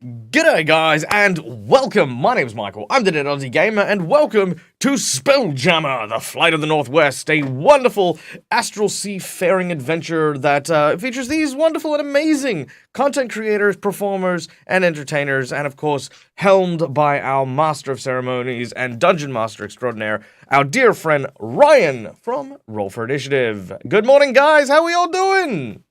G'day guys, and welcome. My name's Michael, I'm the Dead Aussie Gamer, and welcome to Spelljammer, the Flight of the Northwest, a wonderful astral seafaring adventure that features these wonderful and amazing content creators, performers, and entertainers, and of course, helmed by our Master of Ceremonies and Dungeon Master Extraordinaire, our dear friend Ryan from Roll for Initiative. Good morning, guys, how are we all doing?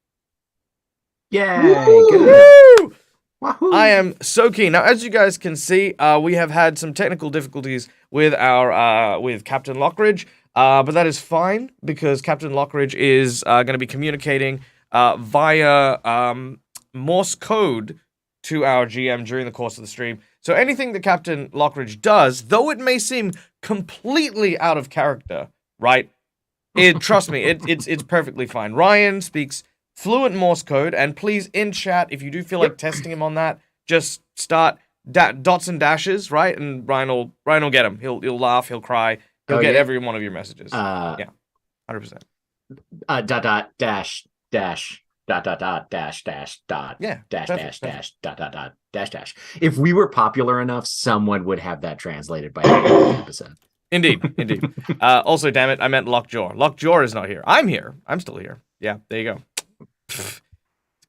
Yay! Woo! Wahoo! I am so keen. Now, as you guys can see, we have had some technical difficulties with our with Captain Lockridge, but that is fine because Captain Lockridge is going to be communicating via Morse code to our GM during the course of the stream. So anything that Captain Lockridge does, though it may seem completely out of character, right? Trust me, it's perfectly fine. Ryan speaks fluent Morse code, and please, in chat, if you do feel like testing him on that, just start dots and dashes, right? And Ryan will get him. He'll laugh, he'll cry, he'll get every one of your messages. Yeah, 100%. Dash dash dash dash Yeah, dash perfect, dash dash dash. If we were popular enough, someone would have that translated by the episode. Indeed. Also, damn it, I meant Lockjaw. Lockjaw is not here. I'm here. I'm still here. Yeah, there you go.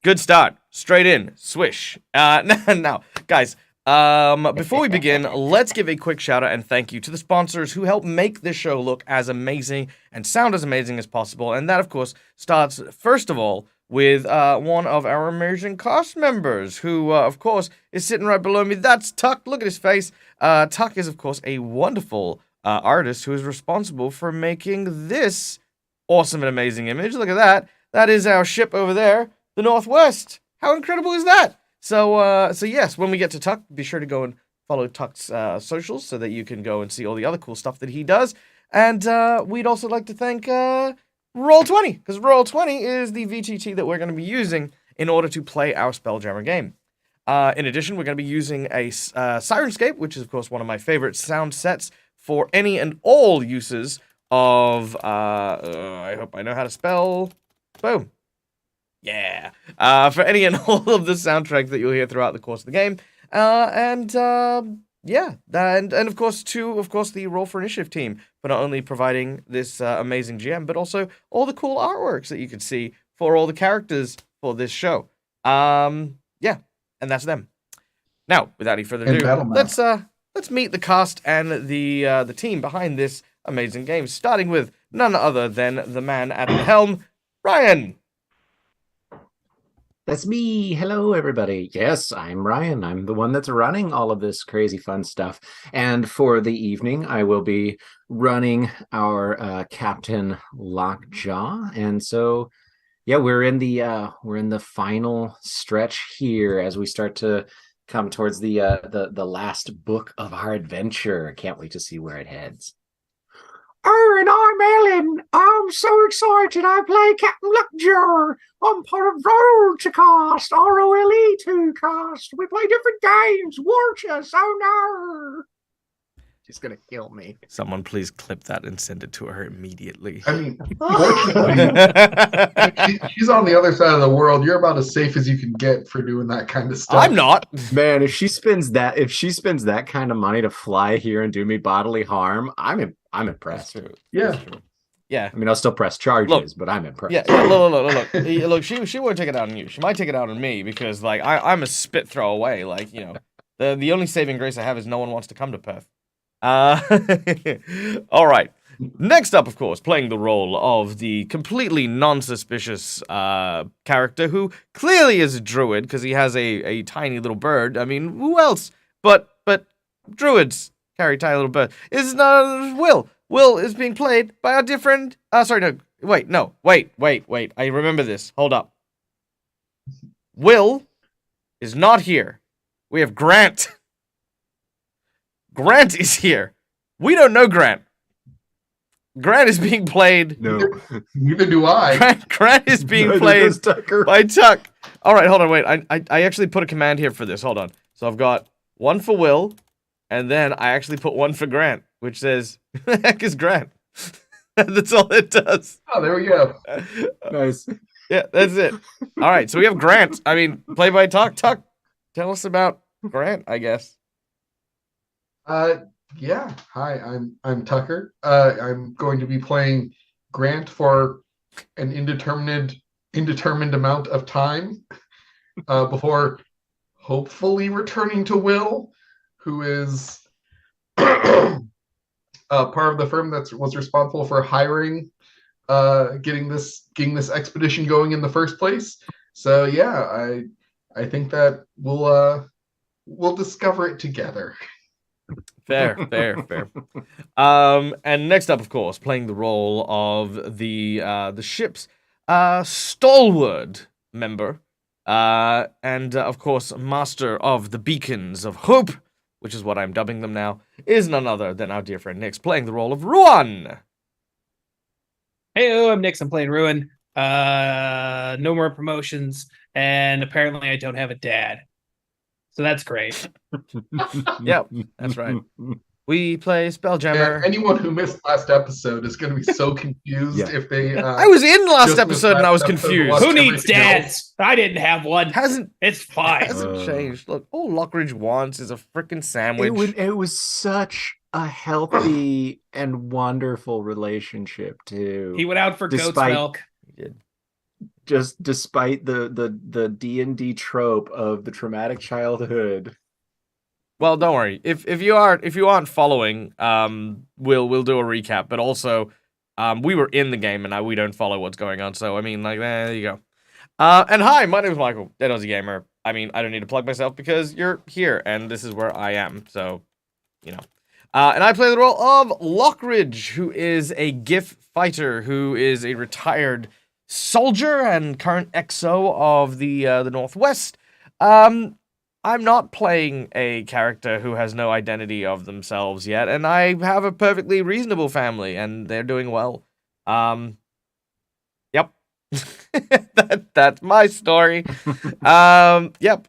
Good start. Straight in. Swish. Now, guys, before we begin, let's give a quick shout out and thank you to the sponsors who help make this show look as amazing and sound as amazing as possible. And that, of course, starts, first of all, with one of our immersion cast members who, of course, is sitting right below me. That's Tuck. Look at his face. Tuck is, of course, a wonderful artist who is responsible for making this awesome and amazing image. Look at that. That is our ship over there, the Northwest. How incredible is that? So yes, when we get to Tuck, be sure to go and follow Tuck's socials so that you can go and see all the other cool stuff that he does. And we'd also like to thank Roll20, because Roll20 is the VTT that we're going to be using in order to play our Spelljammer game. In addition, we're going to be using a Sirenscape, which is, of course, one of my favorite sound sets for any and all uses of, I hope I know how to spell... Boom. Yeah. For any and all of the soundtracks that you'll hear throughout the course of the game. And of course, the Roll for Initiative team for not only providing this amazing GM, but also all the cool artworks that you can see for all the characters for this show. And that's them. Now, without any further ado, let's meet the cast and the team behind this amazing game, starting with none other than the man at the helm, Ryan. That's me. Hello, everybody. Yes, I'm Ryan. I'm the one that's running all of this crazy fun stuff. And for the evening, I will be running our Captain Lockjaw. And so, yeah, we're in the final stretch here as we start to come towards the last book of our adventure. Can't wait to see where it heads. Oh, and I'm Ellen. I'm so excited. I play Captain Lockjaw. I'm part of Roll to Cast, ROLE to Cast. We play different games. Watch us. Oh no. She's gonna kill me. Someone please clip that and send it to her immediately. I mean, she's on the other side of the world. You're about as safe as you can get for doing that kind of stuff. I'm not. Man, if she spends that kind of money to fly here and do me bodily harm, I'm impressed. Yeah. Yeah. I mean, I'll still press charges, but I'm impressed. Yeah, look. She won't take it out on you. She might take it out on me because, like, I'm a spit throw away. Like, you know, the only saving grace I have is no one wants to come to Perth. All right. Next up, of course, playing the role of the completely non-suspicious character who clearly is a druid because he has a tiny little bird. I mean, who else? But druids carry tiny little birds. Is Will. Will is being played by our dear friend. Wait. I remember this. Hold up. Will is not here. We have Grant. Grant is here. We don't know Grant. Grant is being played. No. Neither do I. Grant is being played by Tuck. All right, hold on, wait. I actually put a command here for this. Hold on. So I've got one for Will, and then I actually put one for Grant, which says, "Who the heck is Grant?" That's all it does. Oh, there we go. Nice. Yeah, that's it. All right, so we have Grant. I mean, played by Tuck. Tuck, tell us about Grant, I guess. Yeah. Hi, I'm Tucker. I'm going to be playing Grant for an indeterminate amount of time before hopefully returning to Will, who is part of the firm that was responsible for hiring, getting this expedition going in the first place. So yeah, I think that we'll discover it together. Fair. And next up, of course, playing the role of the ship's stalwart member, and of course, master of the beacons of hope, which is what I'm dubbing them now, is none other than our dear friend Nix, playing the role of Ruan. Hey, I'm Nix. I'm playing Ruin. No more promotions, and apparently I don't have a dad. So that's great. Yep, that's right. We play Spelljammer. And anyone who missed last episode is going to be so confused if they. I was in last just episode and I was confused. Who needs dads? I didn't have one. It's fine. Hasn't changed. Look, all Lockridge wants is a freaking sandwich. It was such a healthy and wonderful relationship too. He went out for goat's milk. He did. Just despite the D&D trope of the traumatic childhood. Well, don't worry. If you aren't following, we'll do a recap. But also, we were in the game and now we don't follow what's going on. So I mean, like, there you go. And hi, my name is Michael, Dead Aussie Gamer. I mean, I don't need to plug myself because you're here and this is where I am. So, you know. And I play the role of Lockridge, who is a GIF fighter, who is a retired soldier and current XO of the Northwest. I'm not playing a character who has no identity of themselves yet, and I have a perfectly reasonable family, and they're doing well. Yep. That's my story. Yep.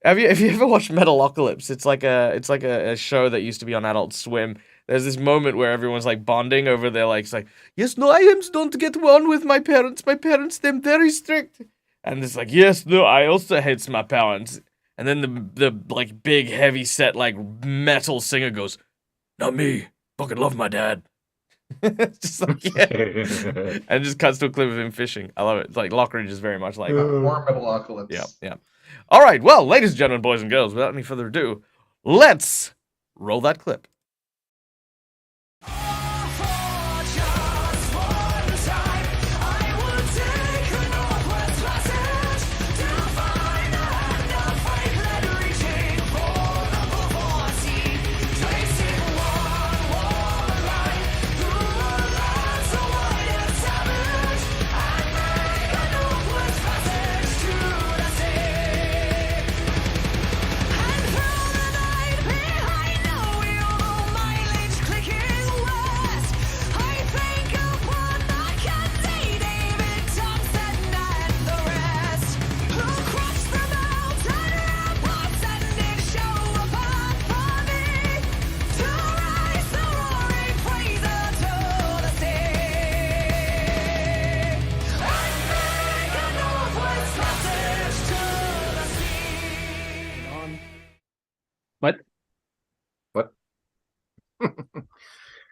Have you ever watched Metalocalypse? It's like a show that used to be on Adult Swim. There's this moment where everyone's like bonding over their like, it's like, yes, no, I don't get on with my parents. My parents, they're very strict. And it's like, yes, no, I also hate my parents. And then the like big heavy set like metal singer goes, not me, fucking love my dad. It's just like, yeah. And just cuts to a clip of him fishing. I love it. It's like Lockridge is very much like More Metalocalypse. Yeah. All right, well, ladies and gentlemen, boys and girls, without any further ado, let's roll that clip.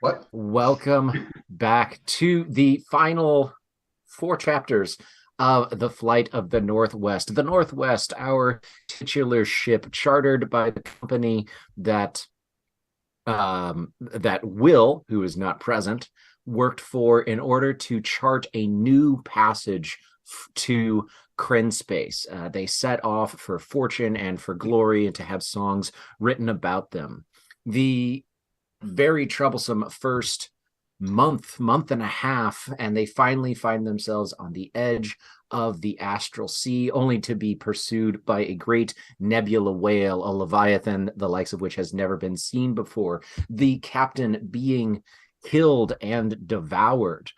What? Welcome back to the final 4 chapters of The Flight of the Northwest. The Northwest, our titular ship chartered by the company that Will, who is not present, worked for in order to chart a new passage to Kryn space. They set off for fortune and for glory and to have songs written about them. The very troublesome first month and a half, and they finally find themselves on the edge of the astral sea, only to be pursued by a great nebula whale, a leviathan, the likes of which has never been seen before. The captain being killed and devoured.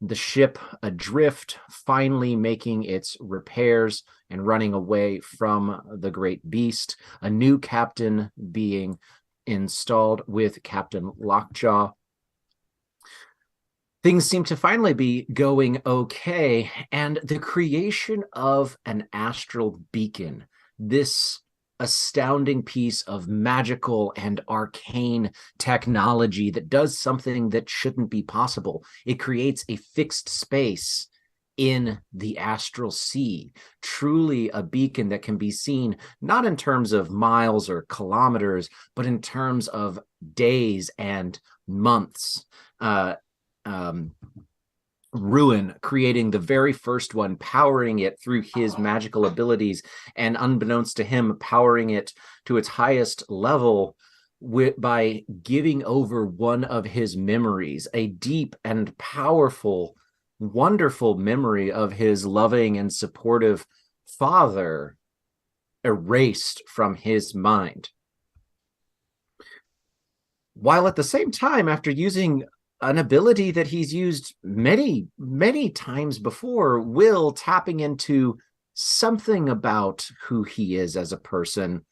The ship adrift, finally making its repairs and running away from the great beast. A new captain being installed with Captain Lockjaw. Things seem to finally be going okay, and the creation of an astral beacon, this astounding piece of magical and arcane technology that does something that shouldn't be possible. It creates a fixed space in the astral sea, truly a beacon that can be seen not in terms of miles or kilometers, but in terms of days and months. Ruin creating the very first one, powering it through his magical abilities, and unbeknownst to him, powering it to its highest level by giving over one of his memories, a deep and powerful, wonderful memory of his loving and supportive father, erased from his mind. While at the same time, after using an ability that he's used many, many times before, Will, tapping into something about who he is as a person,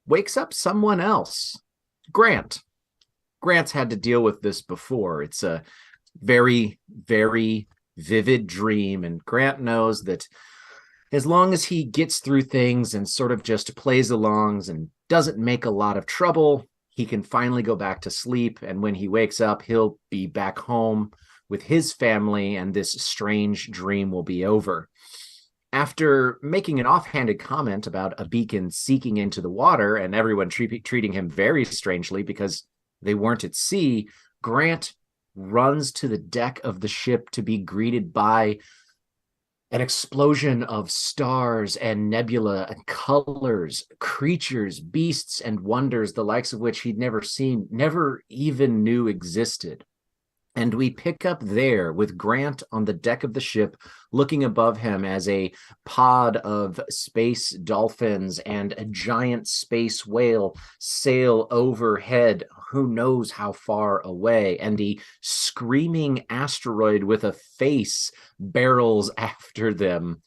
wakes up someone else. Grant. Grant's had to deal with this before. It's a very, very vivid dream, and Grant knows that as long as he gets through things and sort of just plays along and doesn't make a lot of trouble, he can finally go back to sleep. And when he wakes up, he'll be back home with his family, and this strange dream will be over. After making an offhanded comment about a beacon seeking into the water and everyone treating him very strangely because they weren't at sea, Grant runs to the deck of the ship to be greeted by an explosion of stars and nebula and colors, creatures, beasts, and wonders, the likes of which he'd never seen, never even knew existed. And we pick up there with Grant on the deck of the ship, looking above him as a pod of space dolphins and a giant space whale sail overhead, who knows how far away, and the screaming asteroid with a face barrels after them.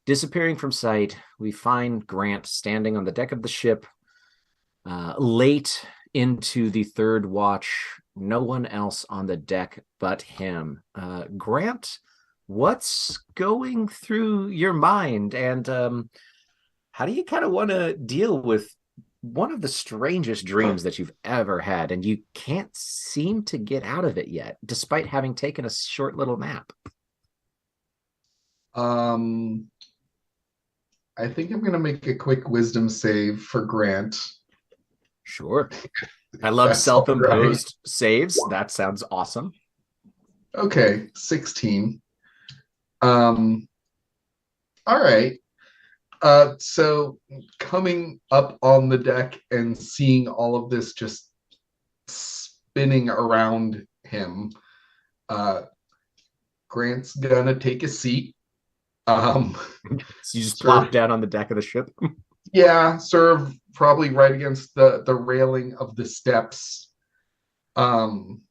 Disappearing from sight, we find Grant standing on the deck of the ship, late into the third watch. No one else on the deck but him. Grant, what's going through your mind, and how do you kind of want to deal with one of the strangest dreams that you've ever had, and you can't seem to get out of it yet, despite having taken a short little nap? I think I'm going to make a quick wisdom save for Grant. Sure. I love That's self-imposed saves. That sounds awesome. Okay, 16. All right. So coming up on the deck and seeing all of this just spinning around him, Grant's gonna take a seat. So you just plop down on the deck of the ship? Yeah, sort of probably right against the railing of the steps, and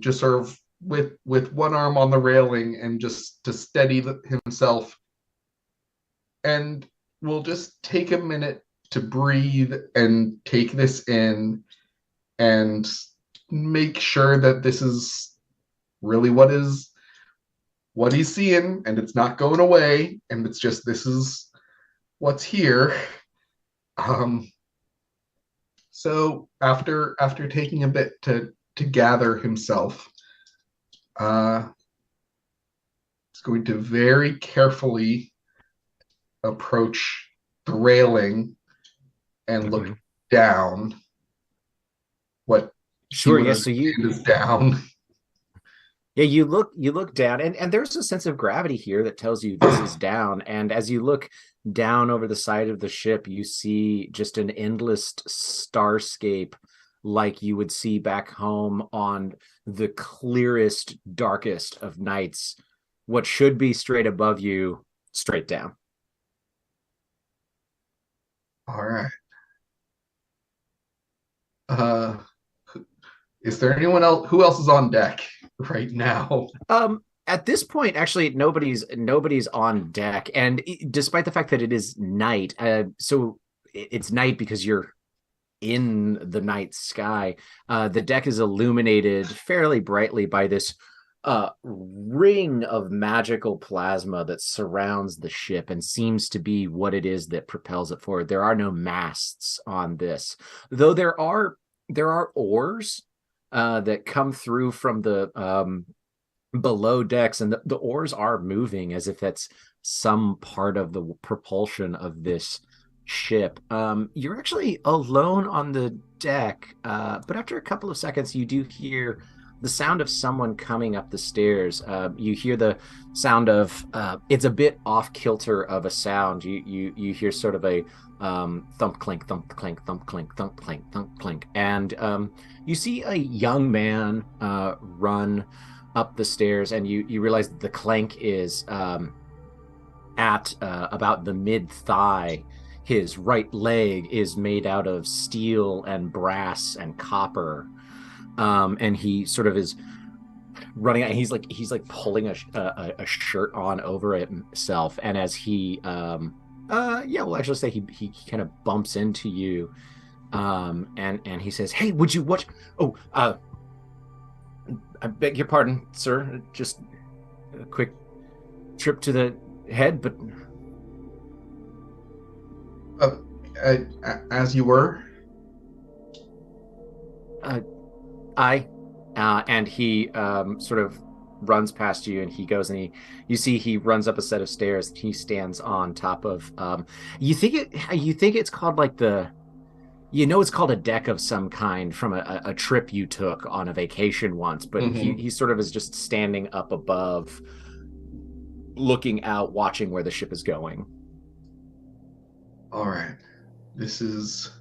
just sort of with one arm on the railing and just to steady himself. And we'll just take a minute to breathe and take this in and make sure that this is really what he's seeing, and it's not going away, and it's just this is what's here. So after taking a bit to gather himself, he's going to very carefully approach the railing and look down. What? Sure. Yes. So you is down. Yeah, you look down, and there's a sense of gravity here that tells you this is down. And as you look down over the side of the ship, you see just an endless starscape like you would see back home on the clearest, darkest of nights. What should be straight above you, straight down. All right. Is there anyone else? Who else is on deck right now? At this point, actually, nobody's on deck, and despite the fact that it is night, so it's night because you're in the night sky. The deck is illuminated fairly brightly by this ring of magical plasma that surrounds the ship and seems to be what it is that propels it forward. There are no masts on this, though there are oars that come through from the below decks, and the oars are moving as if that's some part of the propulsion of this ship. You're actually alone on the deck, but after a couple of seconds, you do hear the sound of someone coming up the stairs. You hear the sound of it's a bit off kilter of a sound. You hear sort of a thump clink, thump clink, thump clink, thump clink, thump clink, and you see a young man run up the stairs, and you realize that the clank is at about the mid thigh. His right leg is made out of steel and brass and copper, and he sort of is running out. He's like pulling a shirt on over himself, and as he we'll actually say he kind of bumps into you, and he says, "Hey, would you watch? Oh, I beg your pardon, sir. Just a quick trip to the head, but as you were." And he sort of runs past you, and he goes, and you see he runs up a set of stairs. He stands on top of you think it's called like it's called a deck of some kind from a trip you took on a vacation once, but he sort of is just standing up above, looking out, watching where the ship is going. All right, this is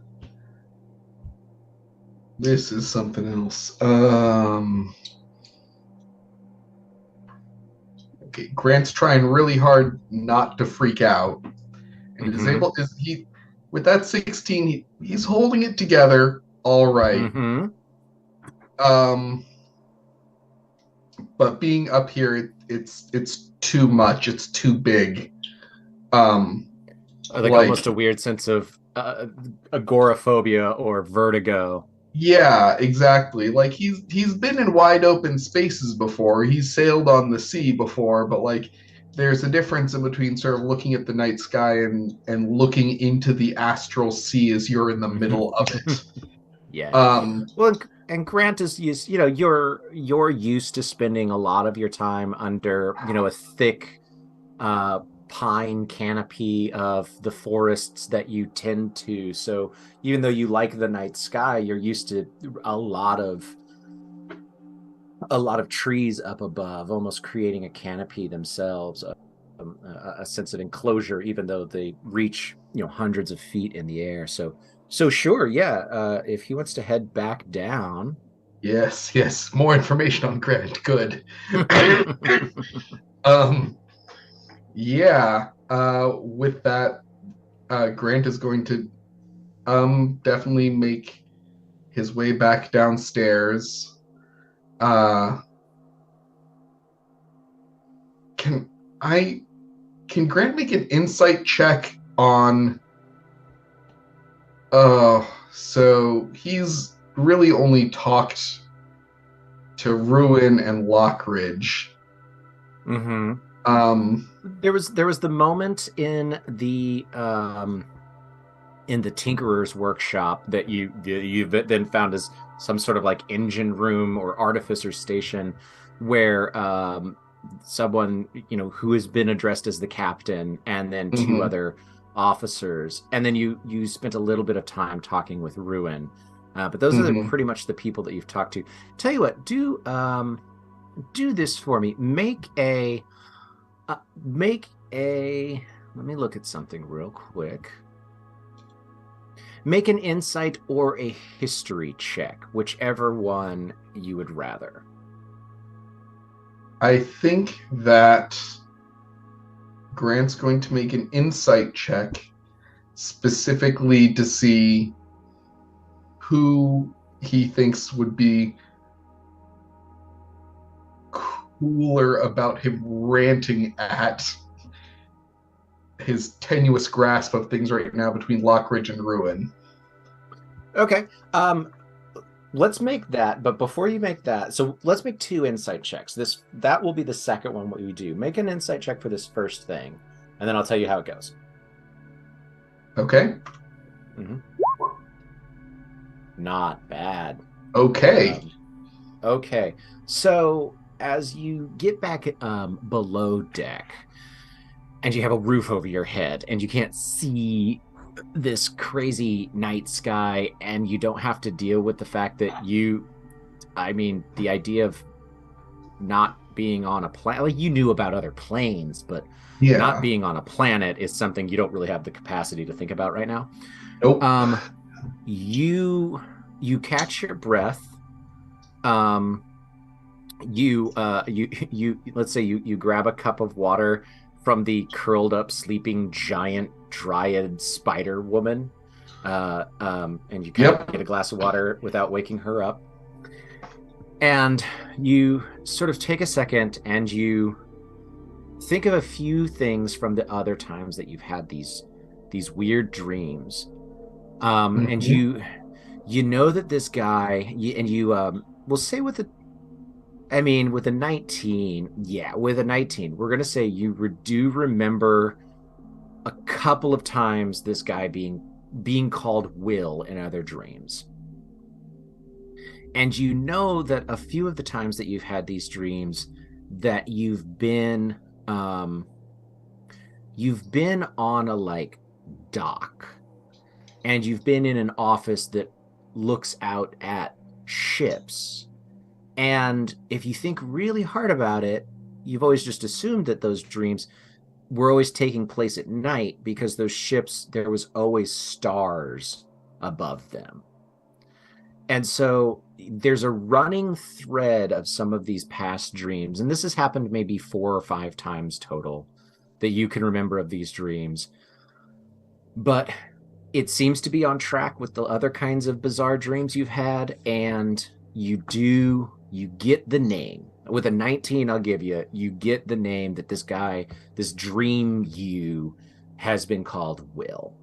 something else. Okay, Grant's trying really hard not to freak out, and with that 16, he's holding it together all right. But being up here, it's too much. It's too big. Like almost a weird sense of agoraphobia or vertigo. Yeah, exactly. Like he's been in wide open spaces before. He's sailed on the sea before, but like there's a difference in between sort of looking at the night sky and looking into the astral sea as you're in the middle of it. Yeah. Well, and Grant is used, you're used to spending a lot of your time under, a thick pine canopy of the forests that you tend to. So even though you like the night sky, you're used to a lot of trees up above, almost creating a canopy themselves, a sense of enclosure, even though they reach hundreds of feet in the air. So sure, yeah. If he wants to head back down. Yes. More information on Grant. Good. Yeah. With that, Grant is going to definitely make his way back downstairs. Can Grant make an insight check on so he's really only talked to Ruin and Lockridge. There was the moment in the tinkerer's workshop that you then found as some sort of like engine room or artificer station where someone who has been addressed as the captain, and then two other officers, and then you spent a little bit of time talking with Ruin, but those are pretty much the people that you've talked to. Tell you what, do this for me. Make a let me look at something real quick. Make an insight or a history check, whichever one you would rather. I think that Grant's going to make an insight check specifically to see who he thinks would be cooler about him ranting at his tenuous grasp of things right now between Lockridge and Ruin. Okay. let's make that. But before you make that, so let's make 2 insight checks. That will be the second one. What we do? Make an insight check for this first thing, and then I'll tell you how it goes. Okay. Not bad. Okay. Okay. So as you get back below deck, and you have a roof over your head, and you can't see this crazy night sky, and you don't have to deal with the fact that the idea of not being on a planet, like you knew about other planes, but not being on a planet is something you don't really have the capacity to think about right now. Nope. You catch your breath. You let's say you grab a cup of water from the curled up sleeping giant dryad spider woman, and you kind of get a glass of water without waking her up, and you sort of take a second and you think of a few things from the other times that you've had these weird dreams, and you know that this guy, we'll say with a 19, we're going to say you do remember a couple of times this guy being called Will in other dreams. And you know that a few of the times that you've had these dreams that you've been on a dock, and you've been in an office that looks out at ships. And if you think really hard about it, you've always just assumed that those dreams were always taking place at night because those ships, there was always stars above them. And so there's a running thread of some of these past dreams, and this has happened maybe 4 or 5 times total that you can remember of these dreams. But it seems to be on track with the other kinds of bizarre dreams you've had, and you get the name. With a 19, I'll give you get the name that this guy, this dream you, has been called Will.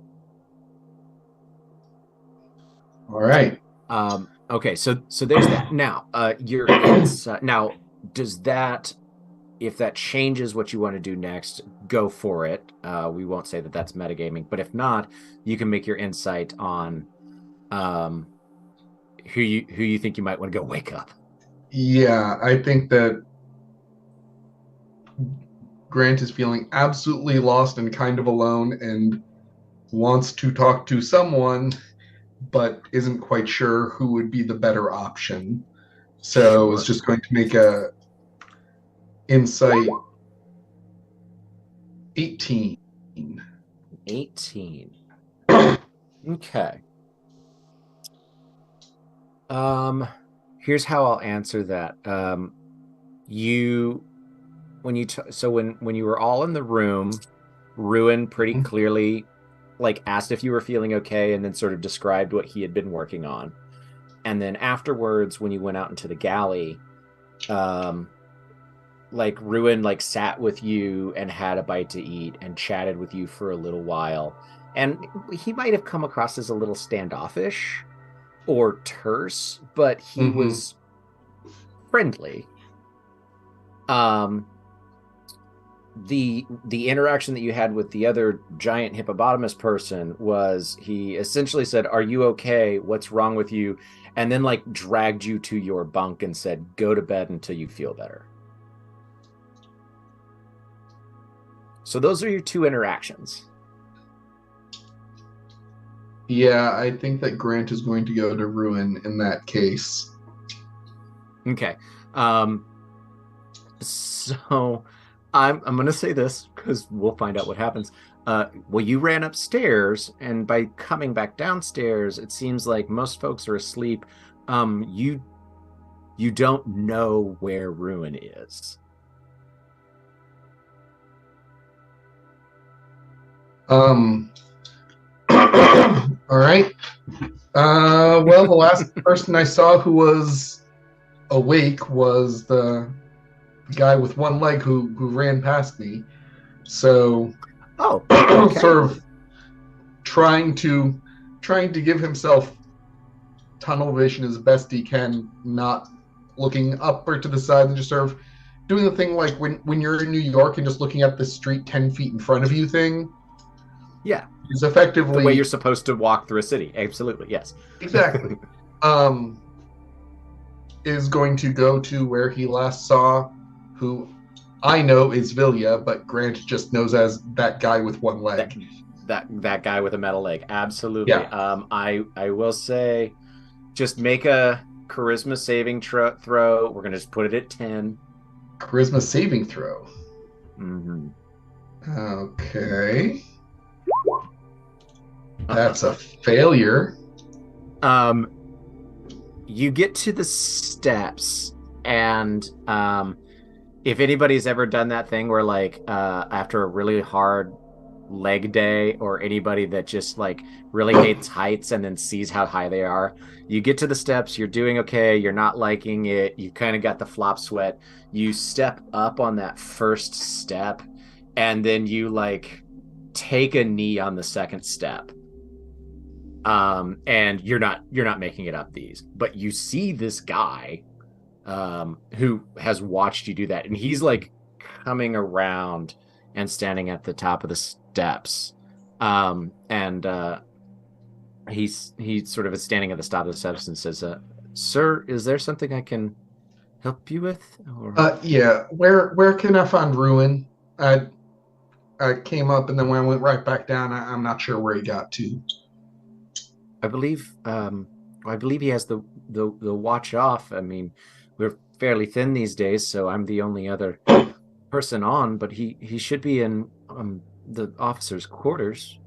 All right. Okay, so there's that. Now, now, does that, if that changes what you want to do next, go for it. We won't say that that's metagaming, but if not, you can make your insight on who you think you might want to go wake up. Yeah, I think that Grant is feeling absolutely lost and kind of alone and wants to talk to someone, but isn't quite sure who would be the better option. So it's just going to make a insight 18. 18. Okay. Here's how I'll answer that. When you were all in the room, Ruin pretty clearly asked if you were feeling okay and then sort of described what he had been working on. And then afterwards, when you went out into the galley, Ruin sat with you and had a bite to eat and chatted with you for a little while. And he might have come across as a little standoffish or terse, but he was friendly. The interaction that you had with the other giant hippopotamus person was he essentially said, "Are you okay? What's wrong with you?" And then dragged you to your bunk and said, "Go to bed until you feel better." So those are your 2 interactions. Yeah, I think that Grant is going to go to Ruin in that case. Okay. So I'm going to say this because we'll find out what happens. Well, you ran upstairs, and by coming back downstairs, it seems like most folks are asleep. You don't know where Ruin is. All right. Well, the last person I saw who was awake was the guy with one leg who ran past me. So, okay. sort of trying to give himself tunnel vision as best he can, not looking up or to the side, and just sort of doing the thing like when you're in New York and just looking at the street 10 feet in front of you thing. Yeah. Is effectively The way you're supposed to walk through a city. Absolutely, yes. Exactly. Is going to go to where he last saw who I know is Vilya, but Grant just knows as that guy with one leg. That guy with a metal leg. Absolutely. Yeah. I will say, just make a charisma saving throw. We're gonna just put it at 10. Charisma saving throw. Mm-hmm. Okay. That's a failure. You get to the steps, and if anybody's ever done that thing where like after a really hard leg day, or anybody that just like really hates heights and then sees how high they are, you get to the steps, you're doing okay, you're not liking it, you kind of got the flop sweat, you step up on that first step, and then you like take a knee on the second step. And you're not making it up these, but you see this guy who has watched you do that, and he's like coming around and standing at the top of the steps. And he sort of is standing at the top of the steps and says, "Sir, is there something I can help you with?" Or... Yeah. Where can I find Ruin? I came up, and then when I went right back down, I'm not sure where he got to. I believe he has the watch off. I mean, we're fairly thin these days, so I'm the only other person on, but he should be in the officer's quarters.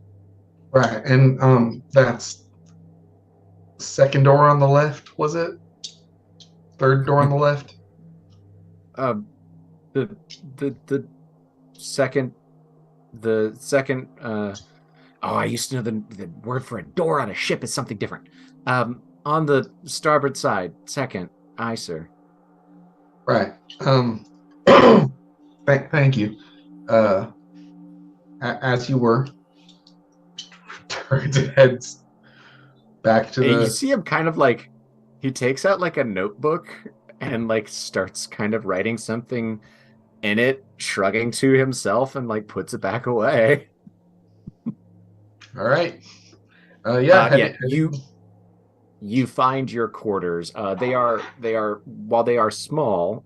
Right, and that's second door on the left, was it? Third door on the left? The second I used to know the word for a door on a ship is something different. On the starboard side, second. Aye, sir. Right. Thank you. As you were, turns and heads back to You the. see him kind of like, he takes out like a notebook and like starts kind of writing something in it, shrugging to himself, and like puts it back away. All right. Yeah. You find your quarters. They are while they are small,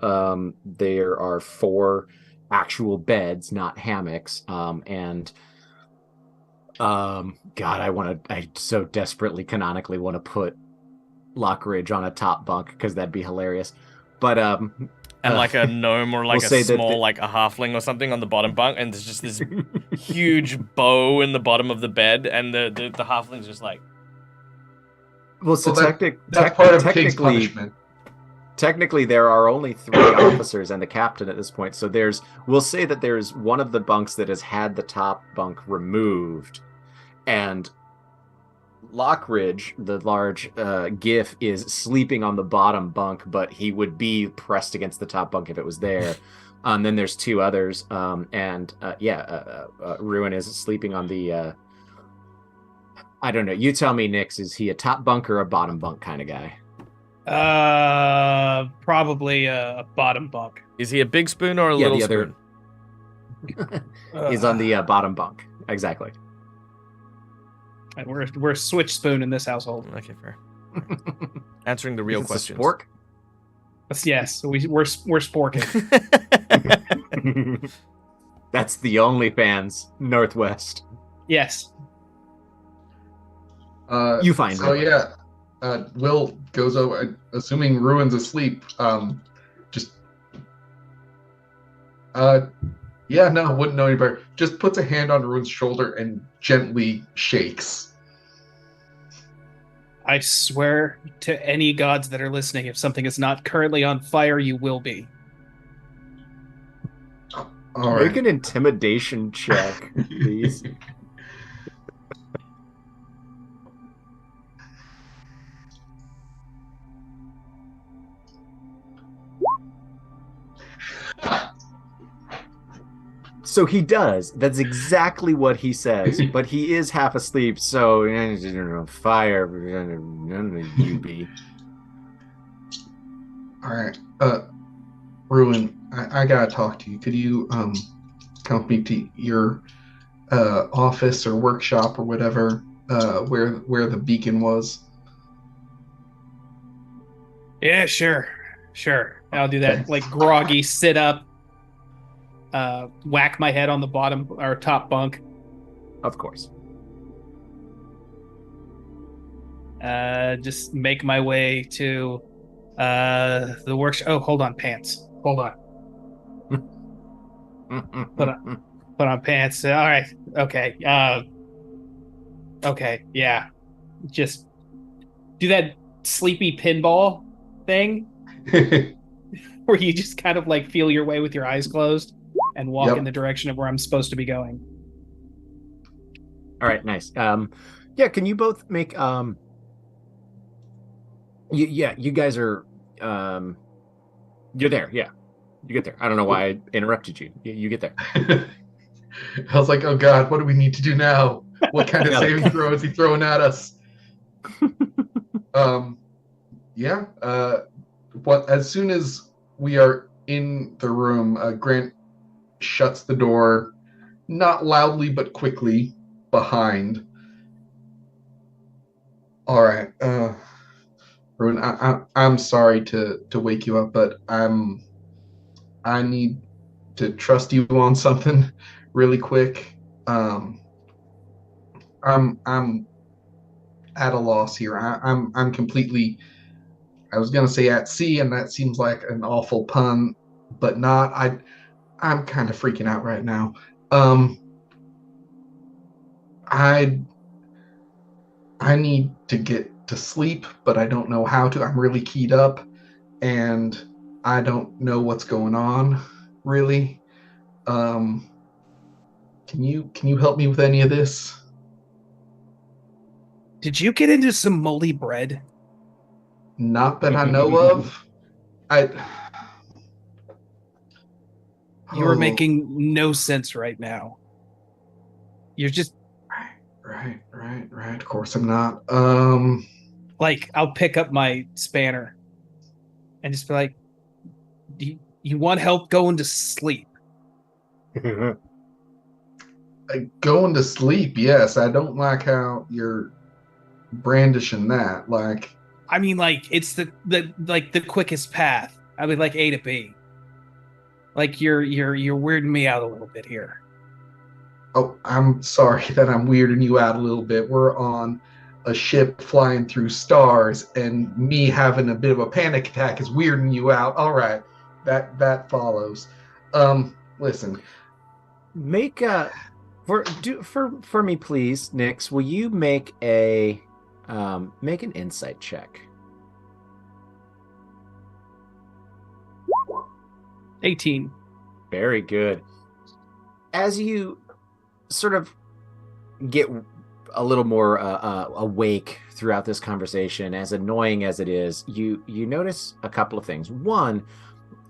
there are 4 actual beds, not hammocks. And God, I so desperately canonically want to put Lockridge on a top bunk because that'd be hilarious. But and like a gnome or like we'll a say small, that like a halfling or something on the bottom bunk, and there's just this huge bow in the bottom of the bed, and the halfling's just like. Well, so that's part of Pig's technically, punishment. Technically, there are only 3 officers and the captain at this point. So we'll say that there's one of the bunks that has had the top bunk removed, and Lockridge, the large GIF, is sleeping on the bottom bunk, but he would be pressed against the top bunk if it was there. Then there's 2 others, and Ruin is sleeping on the. I don't know. You tell me, Nix. Is he a top bunk or a bottom bunk kind of guy? Probably a bottom bunk. Is he a big spoon or a little spoon? He's on the bottom bunk. Exactly. And we're switch spoon in this household. Okay, fair. Answering the real questions. Spork? Yes, we're sporking. That's the OnlyFans Northwest. Yes. You find so Ruin. Yeah. Will goes over, assuming Ruin's asleep. Wouldn't know any better. Just puts a hand on Ruin's shoulder and gently shakes. I swear to any gods that are listening, if something is not currently on fire, you will be. All Make an intimidation check, please. So he does. That's exactly what he says. But he is half asleep. So fire, you be. All right. Ruin, I gotta talk to you. Could you come with me to your office or workshop or whatever, where the beacon was? Yeah, sure. Sure. I'll do that. Okay. Like groggy, sit up, whack my head on the bottom or top bunk. Of course. Just make my way to the workshop. Oh, hold on, pants. Hold on. Put on put on pants. All right. Okay. Okay. Yeah. Just do that sleepy pinball thing where you just kind of like feel your way with your eyes closed and walk in Yep. the direction of where I'm supposed to be going. All right, nice. Yeah, can you both make you guys are you're there, yeah. You get there. I don't know why I interrupted you. You get there. I was like, oh God, what do we need to do now? What kind of Got it. saving throw is he throwing at us? Yeah. What? As soon as we are in the room, Grant shuts the door, not loudly but quickly, behind. All right. Ruin, I'm sorry to wake you up, but I need to trust you on something really quick. Um, I'm at a loss here. I'm completely. I was gonna say at sea, and that seems like an awful pun, but not. I'm kind of freaking out right now. Um, I I need to get to sleep, but I don't know how to. I'm really keyed up, and I don't know what's going on, really. Um, can you help me with any of this? Did you get into some moldy bread? Not that I know of. I. You are Oh, making no sense right now. You're just right. Of course I'm not. like, I'll pick up my spanner and just be like, you want help going to sleep? Going to sleep. Yes, I don't like how you're brandishing that. Like, I mean, like, it's the quickest path. I mean, like A to B. Like you're weirding me out a little bit here. oh, I'm sorry that I'm weirding you out a little bit. We're on a ship flying through stars, and me having a bit of a panic attack is weirding you out. All right, that follows. Listen, Make for me, please, Nix. Will you make make an insight check? 18. Very good. As you sort of get a little more awake throughout this conversation, as annoying as it is, you notice a couple of things. One,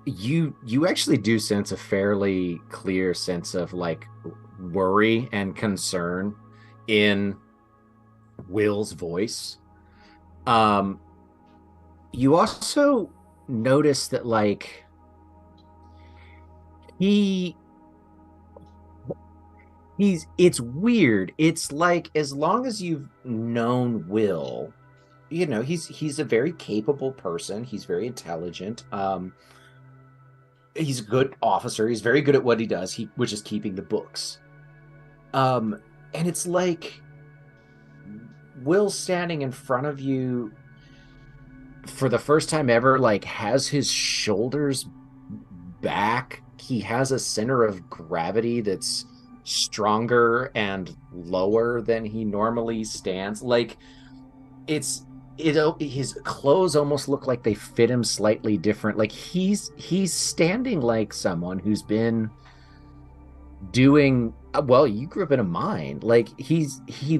you actually do sense a fairly clear sense of like worry and concern in Will's voice. You also notice that like he's it's weird. It's like as long as you've known Will, you know, he's a very capable person. He's very intelligent. He's a good officer. He's very good at what he does, which is keeping the books. And it's like Will standing in front of you for the first time ever, like has his shoulders back. He has a center of gravity that's stronger and lower than he normally stands. Like his clothes almost look like they fit him slightly different. Like he's standing like someone who's been doing well. You grew up in a mine. Like he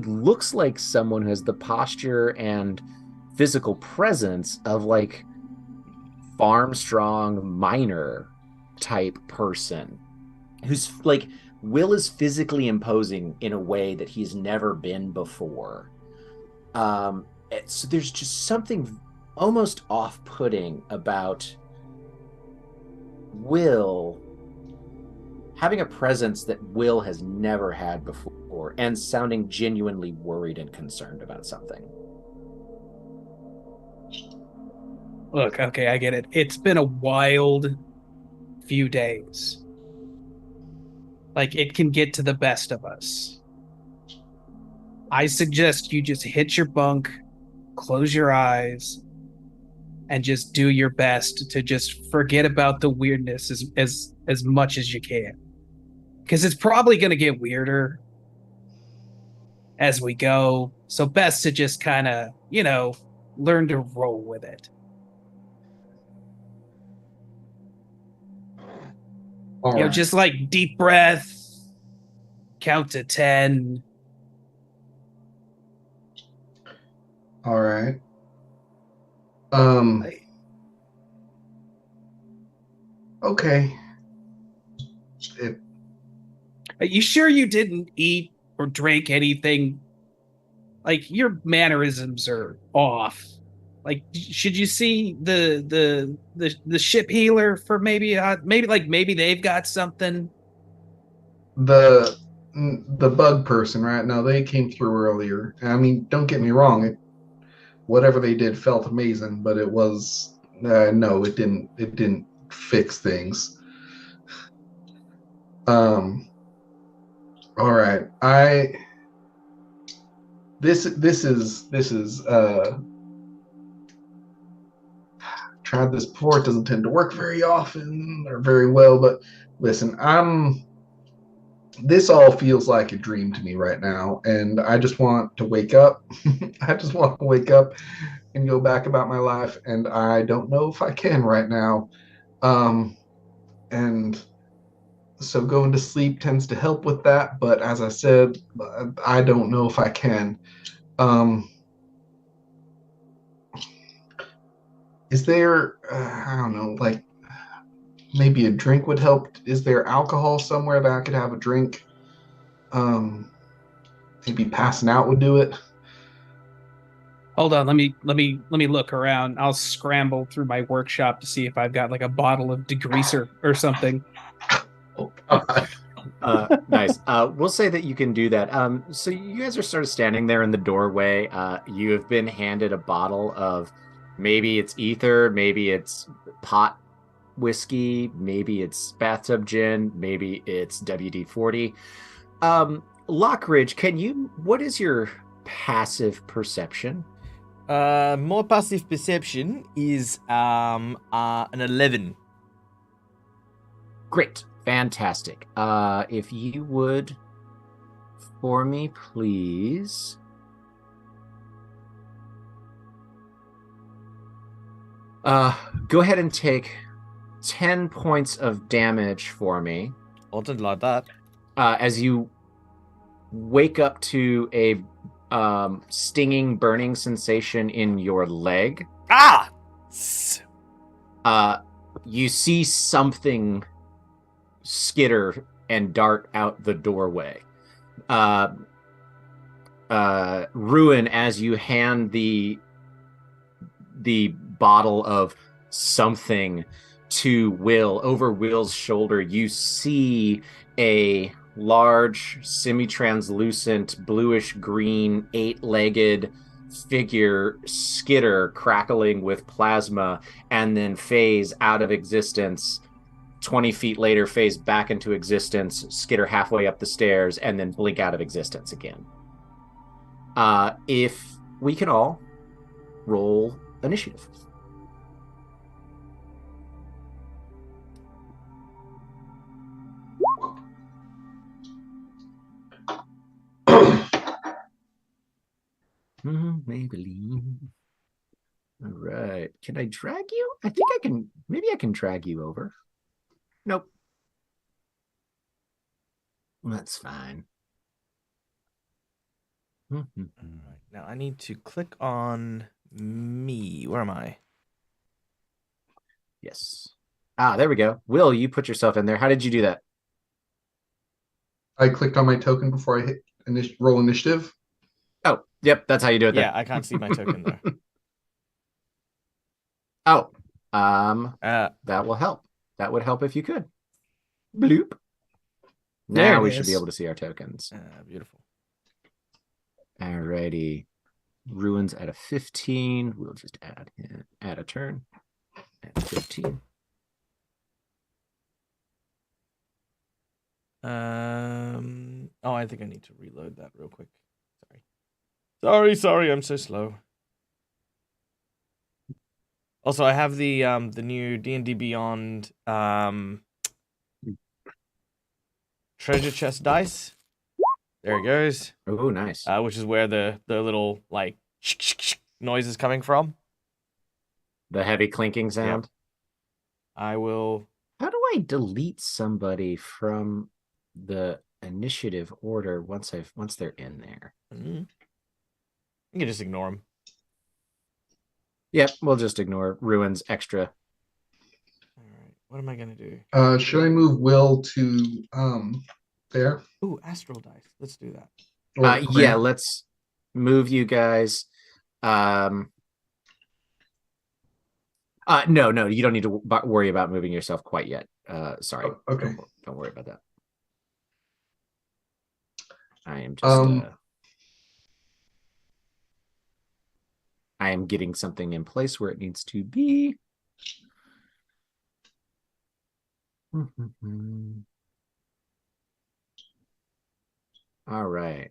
looks like someone who has the posture and physical presence of like farm strong miner type person who's like Will is physically imposing in a way that he's never been before. So there's just something almost off-putting about Will having a presence that Will has never had before and sounding genuinely worried and concerned about something. Look, okay, I get it. It's been a wild few days. Like, it can get to the best of us. I suggest you just hit your bunk, close your eyes, and just do your best to just forget about the weirdness as much as you can. Because it's probably going to get weirder as we go. So best to just kind of, learn to roll with it. All right. Just like deep breath, count to 10. All right. Okay. Are you sure you didn't eat or drink anything? Like, your mannerisms are off. Like, should you see the ship healer for maybe they've got something? the the bug person, right? Now they came through earlier. I mean, don't get me wrong. Whatever they did felt amazing, but it was no, it didn't. It didn't fix things. All right. This is tried this before. It doesn't tend to work very often or very well, but listen, this all feels like a dream to me right now, and I just want to wake up. I just want to wake up and go back about my life, and I don't know if I can right now. And so going to sleep tends to help with that, but as I said, I don't know if I can. Um, is there, I don't know, like maybe a drink would help? Is there alcohol somewhere that I could have a drink? Maybe passing out would do it. Hold on, let me look around. I'll scramble through my workshop to see if I've got like a bottle of degreaser or something. Oh God. Nice. We'll say that you can do that. So you guys are sort of standing there in the doorway. You have been handed a bottle of maybe it's ether, maybe it's pot whiskey, maybe it's bathtub gin, maybe it's WD-40. Lockridge, what is your passive perception? More passive perception is an 11. Great. Fantastic. If you would, for me, please. Go ahead and take 10 points of damage for me. Something like that. As you wake up to a stinging, burning sensation in your leg. Ah! You see something skitter and dart out the doorway. Ruin, as you hand the bottle of something to Will, over Will's shoulder, you see a large, semi-translucent, bluish-green, 8-legged figure skitter, crackling with plasma, and then phase out of existence. 20 feet later, phase back into existence, skitter halfway up the stairs, and then blink out of existence again. If we can all roll initiative. Maybelline. All right. Can I drag you? I think I can. Maybe I can drag you over. Nope. That's fine. All right. Now I need to click on me. Where am I? Yes. There we go. Will, you put yourself in there. How did you do that? I clicked on my token before I hit roll initiative. Oh, yep, that's how you do it. Yeah, Then. I can't see my token though. Oh, That will help. That would help if you could. Bloop. There Now it we should be is. able to see our tokens. Beautiful. Alrighty. Ruins at a 15. We'll just add a turn at 15. Oh, I think I need to reload that real quick. Sorry, I'm so slow. Also, I have the new D&D Beyond treasure chest dice. There it goes. Oh, nice. Which is where the little like noise is coming from. The heavy clinking sound. Yep. I will. How do I delete somebody from the initiative order once they're in there? You can just ignore them. Yep, we'll just ignore Ruins extra. All right. What am I gonna do? Should I move Will to there? Ooh, astral dice. Let's do that. Or Yeah, Grant? let's move you guys. No, you don't need to worry about moving yourself quite yet. Sorry. Oh, okay. Don't worry about that. I am just I am getting something in place where it needs to be. All right.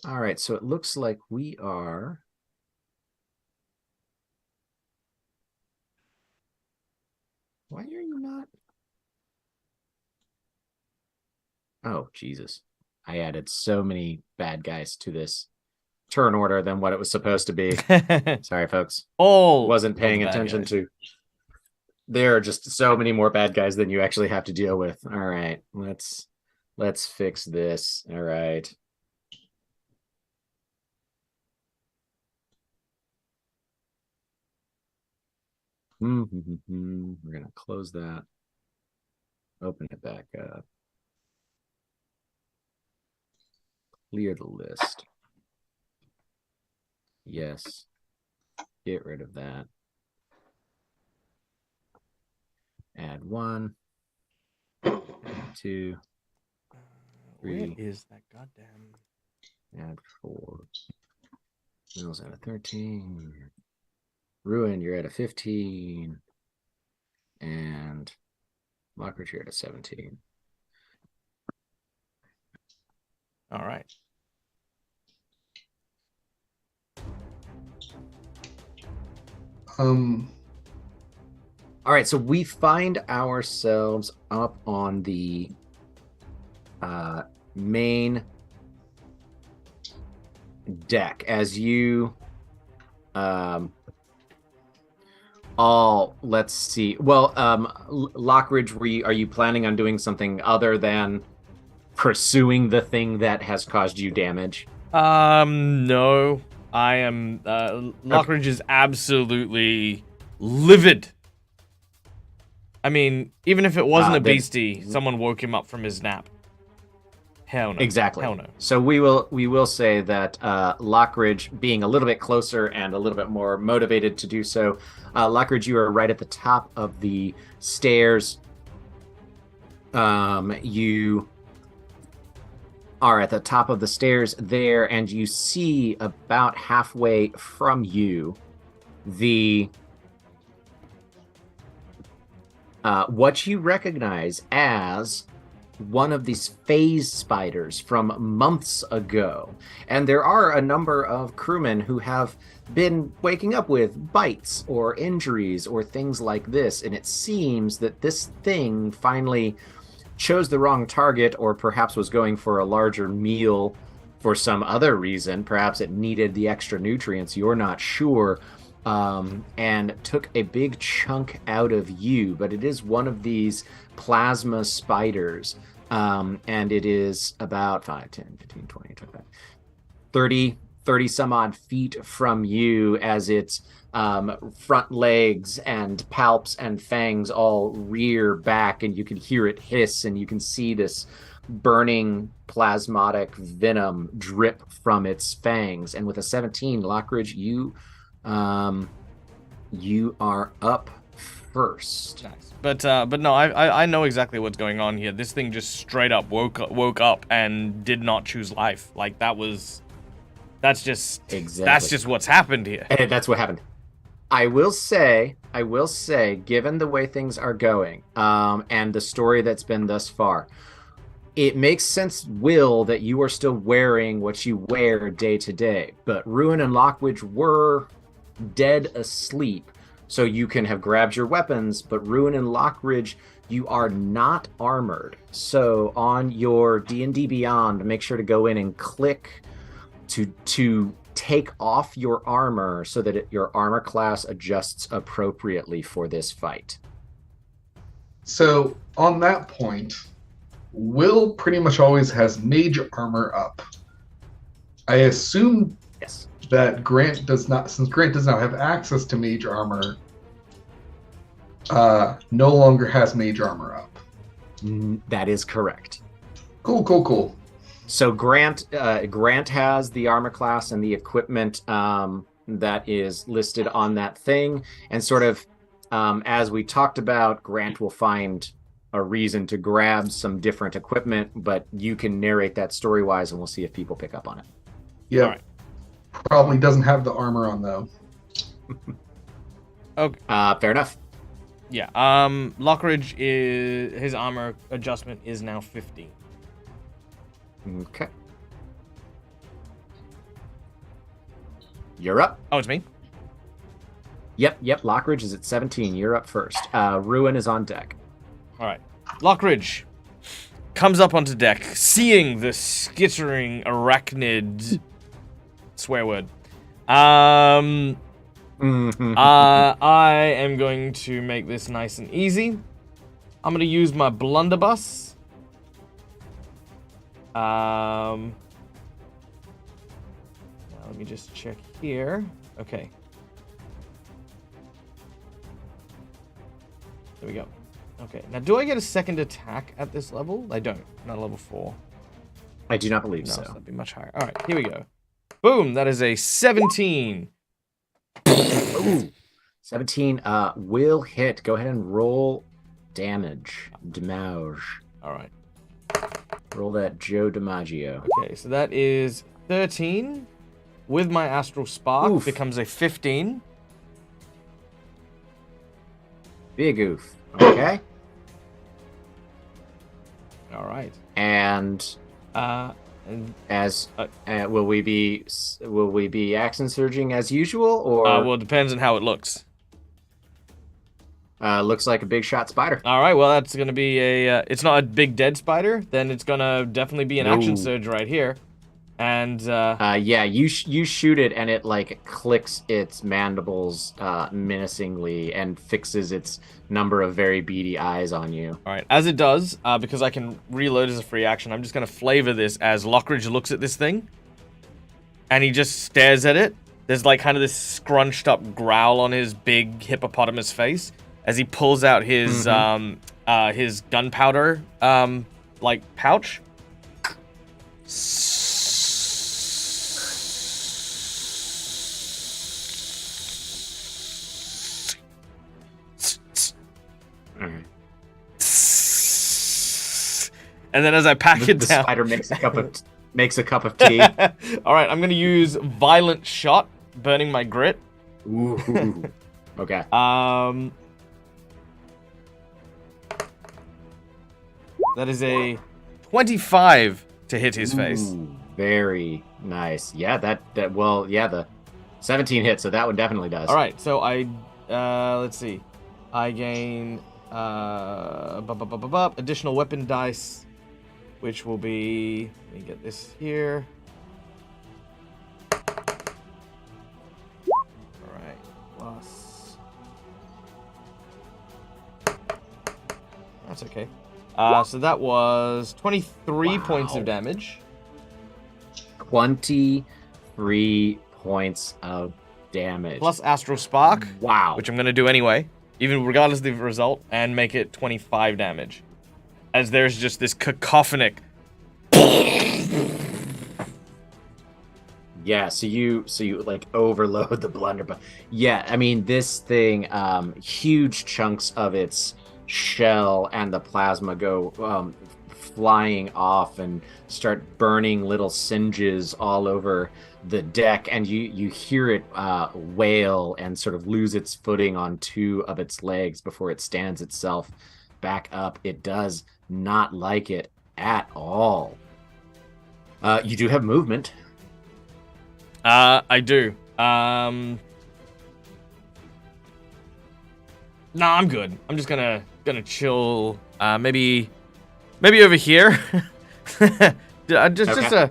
All right, so it looks like we are Why are you not? Oh, Jesus. I added so many bad guys to this turn order than what it was supposed to be. Sorry, folks. Wasn't paying attention to. There are just so many more bad guys than you actually have to deal with. All right, let's fix this. All right. We're gonna close that. Open it back up. Clear the list. Yes. Get rid of that. Add 1. Add 2. 3. Where is that goddamn? Add 4. Mill's at a 13. Ruin, you're at a 15. And Lockridge, you're at a 17. All right. All right, so we find ourselves up on the main deck as you all, let's see. Well, Lockridge, are you planning on doing something other than pursuing the thing that has caused you damage? No. I am Lockridge is absolutely livid. I mean, even if it wasn't a beastie, someone woke him up from his nap. Hell no. Exactly. Hell no. So we will say that Lockridge, being a little bit closer and a little bit more motivated to do so, Lockridge, you are right at the top of the stairs. You are at the top of the stairs there, and you see about halfway from you the what you recognize as one of these phase spiders from months ago. And there are a number of crewmen who have been waking up with bites or injuries or things like this, and it seems that this thing finally chose the wrong target, or perhaps was going for a larger meal for some other reason. Perhaps it needed the extra nutrients, you're not sure, and took a big chunk out of you. But it is one of these plasma spiders. And it is about 5, 10, 15, 20, 25, 30 some odd feet from you as its front legs and palps and fangs all rear back, and you can hear it hiss, and you can see this burning plasmatic venom drip from its fangs. And with a 17, Lockridge, you are up first. Nice. But no, I know exactly what's going on here. This thing just straight up woke up and did not choose life. Like that's just what's happened here. And that's what happened. I will say, given the way things are going, and the story that's been thus far, it makes sense, Will, that you are still wearing what you wear day to day. But Ruin and Lockridge were dead asleep, so you can have grabbed your weapons. But Ruin and Lockridge, you are not armored. So on your D&D Beyond, make sure to go in and click to take off your armor so that your armor class adjusts appropriately for this fight. So on that point, Will pretty much always has mage armor up. I assume Yes. that Grant does not, since Grant does not have access to mage armor, no longer has mage armor up. That is correct. Cool. So Grant has the armor class and the equipment that is listed on that thing, and sort of as we talked about, Grant will find a reason to grab some different equipment, but you can narrate that story-wise, and we'll see if people pick up on it. Yeah. All right. Probably doesn't have the armor on though. Okay. Fair enough. Yeah. Lockridge his armor adjustment is now 15. Okay. You're up. Oh, it's me? Yep. Lockridge is at 17. You're up first. Ruin is on deck. All right. Lockridge comes up onto deck, seeing the skittering arachnid swear word. I am going to make this nice and easy. I'm going to use my blunderbuss. Now let me just check here. Okay. There we go. Okay. Now, do I get a second attack at this level? I don't. Not level 4. I do not believe No, so. that'd be much higher. All right. Here we go. Boom. That is a 17. Ooh. 17 will hit. Go ahead and roll damage. Damage. All right. Roll that Joe DiMaggio. Okay, so that is 13. With my Astral Spark, becomes a 15. Big oof. Okay. All right. And will we be action surging as usual, or well, it depends on how it looks. looks like a big shot spider. All right, well, that's gonna be a. It's not a big dead spider. Then it's gonna definitely be an action surge right here, and yeah, you shoot it, and it like clicks its mandibles menacingly and fixes its number of very beady eyes on you. All right, as it does, because I can reload as a free action, I'm just gonna flavor this as Lockridge looks at this thing, and he just stares at it. There's like kind of this scrunched up growl on his big hippopotamus face as he pulls out his gunpowder like pouch. And then as I pack it the down, spider makes a cup of tea. All right, I'm gonna use violent shot, burning my grit. Ooh. Okay. That is a 25 to hit his face. Very nice. Yeah, the 17 hits, so that one definitely does. All right, so I let's see, I gain additional weapon dice, which will be, let me get this here. All right, plus. That's okay. So that was 23 points of Wow. damage. 23 points of damage. Plus Astral Spark, Wow. which I'm going to do anyway, even regardless of the result, and make it 25 damage. As there's just this cacophonic. Yeah, so you like overload the blunderbuss. Yeah, I mean this thing, huge chunks of its shell and the plasma go flying off and start burning little singes all over the deck, and you hear it wail and sort of lose its footing on two of its legs before it stands itself back up. It does not like it at all. You do have movement. I do. No, I'm good. I'm just gonna chill. Maybe over here. Just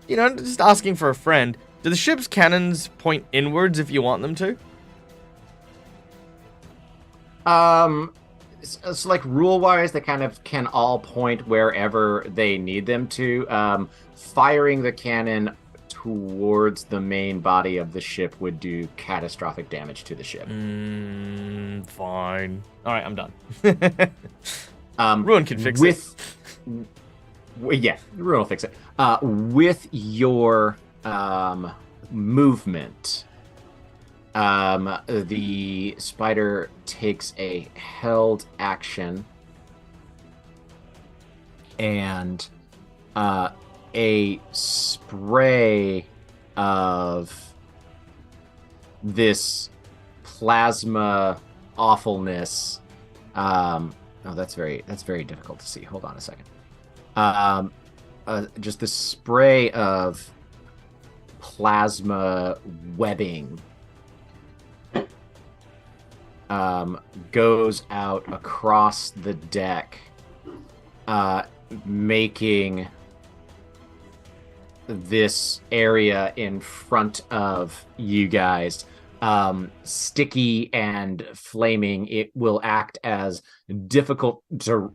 just asking for a friend. Do the ship's cannons point inwards if you want them to? So like rule wise, they kind of can all point wherever they need them to. Firing the cannon towards the main body of the ship would do catastrophic damage to the ship. Fine. All right, I'm done. Ruin can fix it. Yeah, Ruin will fix it. With your movement, the spider takes a held action and a spray of this plasma awfulness. That's very difficult to see. Hold on a second. Just the spray of plasma webbing goes out across the deck, making this area in front of you guys sticky and flaming. It will act as difficult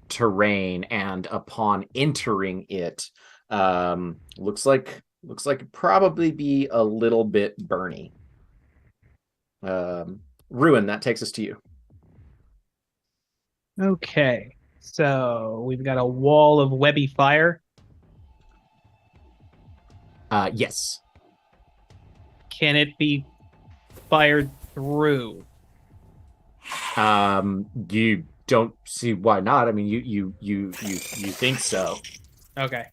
terrain, and upon entering it, looks like it'd probably be a little bit burny. Ruin, that takes us to you. Okay, so we've got a wall of webby fire. Yes. Can it be fired through? You don't see why not. I mean, you think so. Okay.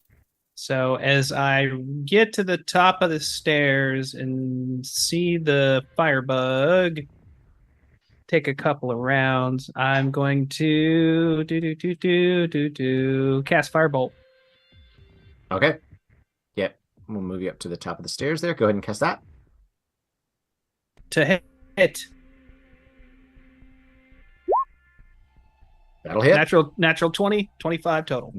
So as I get to the top of the stairs and see the firebug take a couple of rounds, I'm going to cast Firebolt. Okay. Yep. We'll move you up to the top of the stairs there. Go ahead and cast that. To hit. That'll hit. Natural 20, 25 total.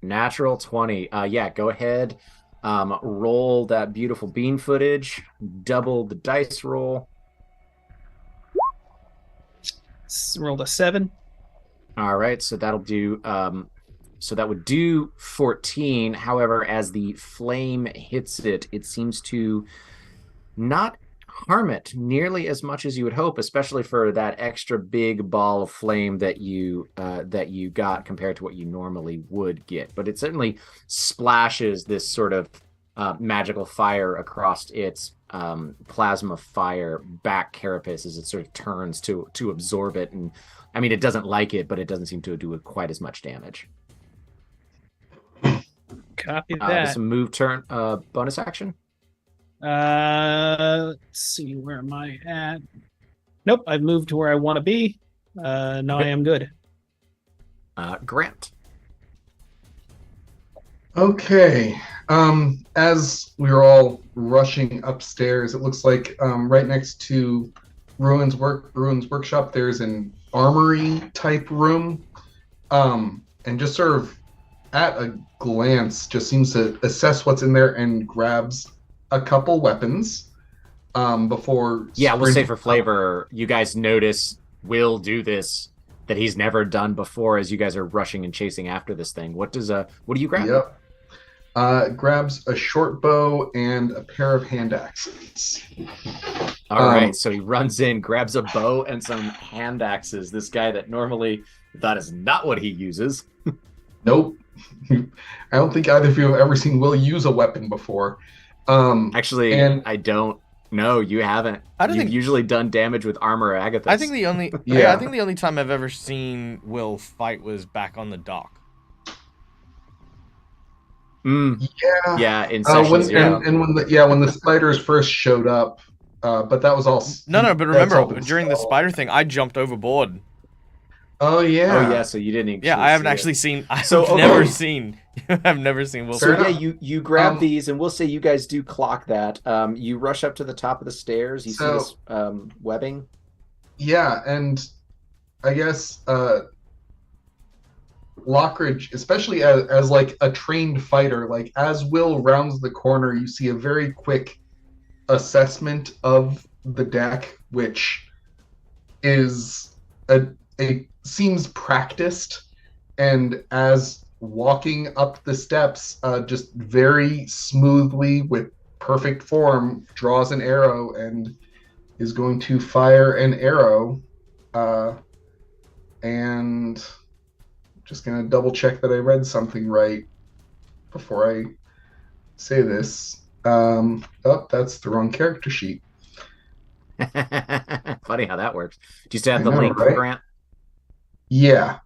Natural 20. Yeah, go ahead. Roll that beautiful bean footage. Double the dice roll. Rolled a 7. All right, so that'll do. So that would do 14. However, as the flame hits it, it seems to not harm it nearly as much as you would hope, especially for that extra big ball of flame that you got compared to what you normally would get. But it certainly splashes this sort of magical fire across its plasma fire back carapace as it sort of turns to absorb it. And I mean, it doesn't like it, but it doesn't seem to do quite as much damage. Copy that. This is a move turn bonus action. Let's see, where am I at? Nope, I've moved to where I want to be. No, okay. I am good. Grant. Okay. As we were all rushing upstairs, it looks like right next to Ruin's workshop, there's an armory type room. And just sort of at a glance, just seems to assess what's in there and grabs a couple weapons before. Yeah, we'll say for flavor, you guys notice Will do this that he's never done before as you guys are rushing and chasing after this thing. What do you grab? Yep. Grabs a short bow and a pair of hand axes. All right, so he runs in, grabs a bow and some hand axes. This guy that normally that is not what he uses. Nope. I don't think either of you have ever seen Will use a weapon before. Actually, and I don't. No, you haven't. You've usually done damage with armor or Agathis. I think the only Yeah. I think the only time I've ever seen Will fight was back on the dock. Yeah, in session zero. And when the spiders first showed up, but that was all. No, but that's all remember been during the spelled. spider thing, I jumped overboard. Oh yeah. Oh yeah, so you didn't. Actually Yeah, I haven't see actually it. seen. I've So, okay. never seen. I've never seen Will. So Fair yeah, enough. you grab these, and we'll say you guys do clock that. You rush up to the top of the stairs. You see this webbing. Yeah, and I guess Lockridge, especially as like a trained fighter, like as Will rounds the corner, you see a very quick assessment of the deck, which is seems practiced, and as walking up the steps, just very smoothly with perfect form, draws an arrow and is going to fire an arrow, and just gonna double check that I read something right before I say this. Oh, that's the wrong character sheet. Funny how that works. Do you still have I the know, link, right? Grant? Yeah.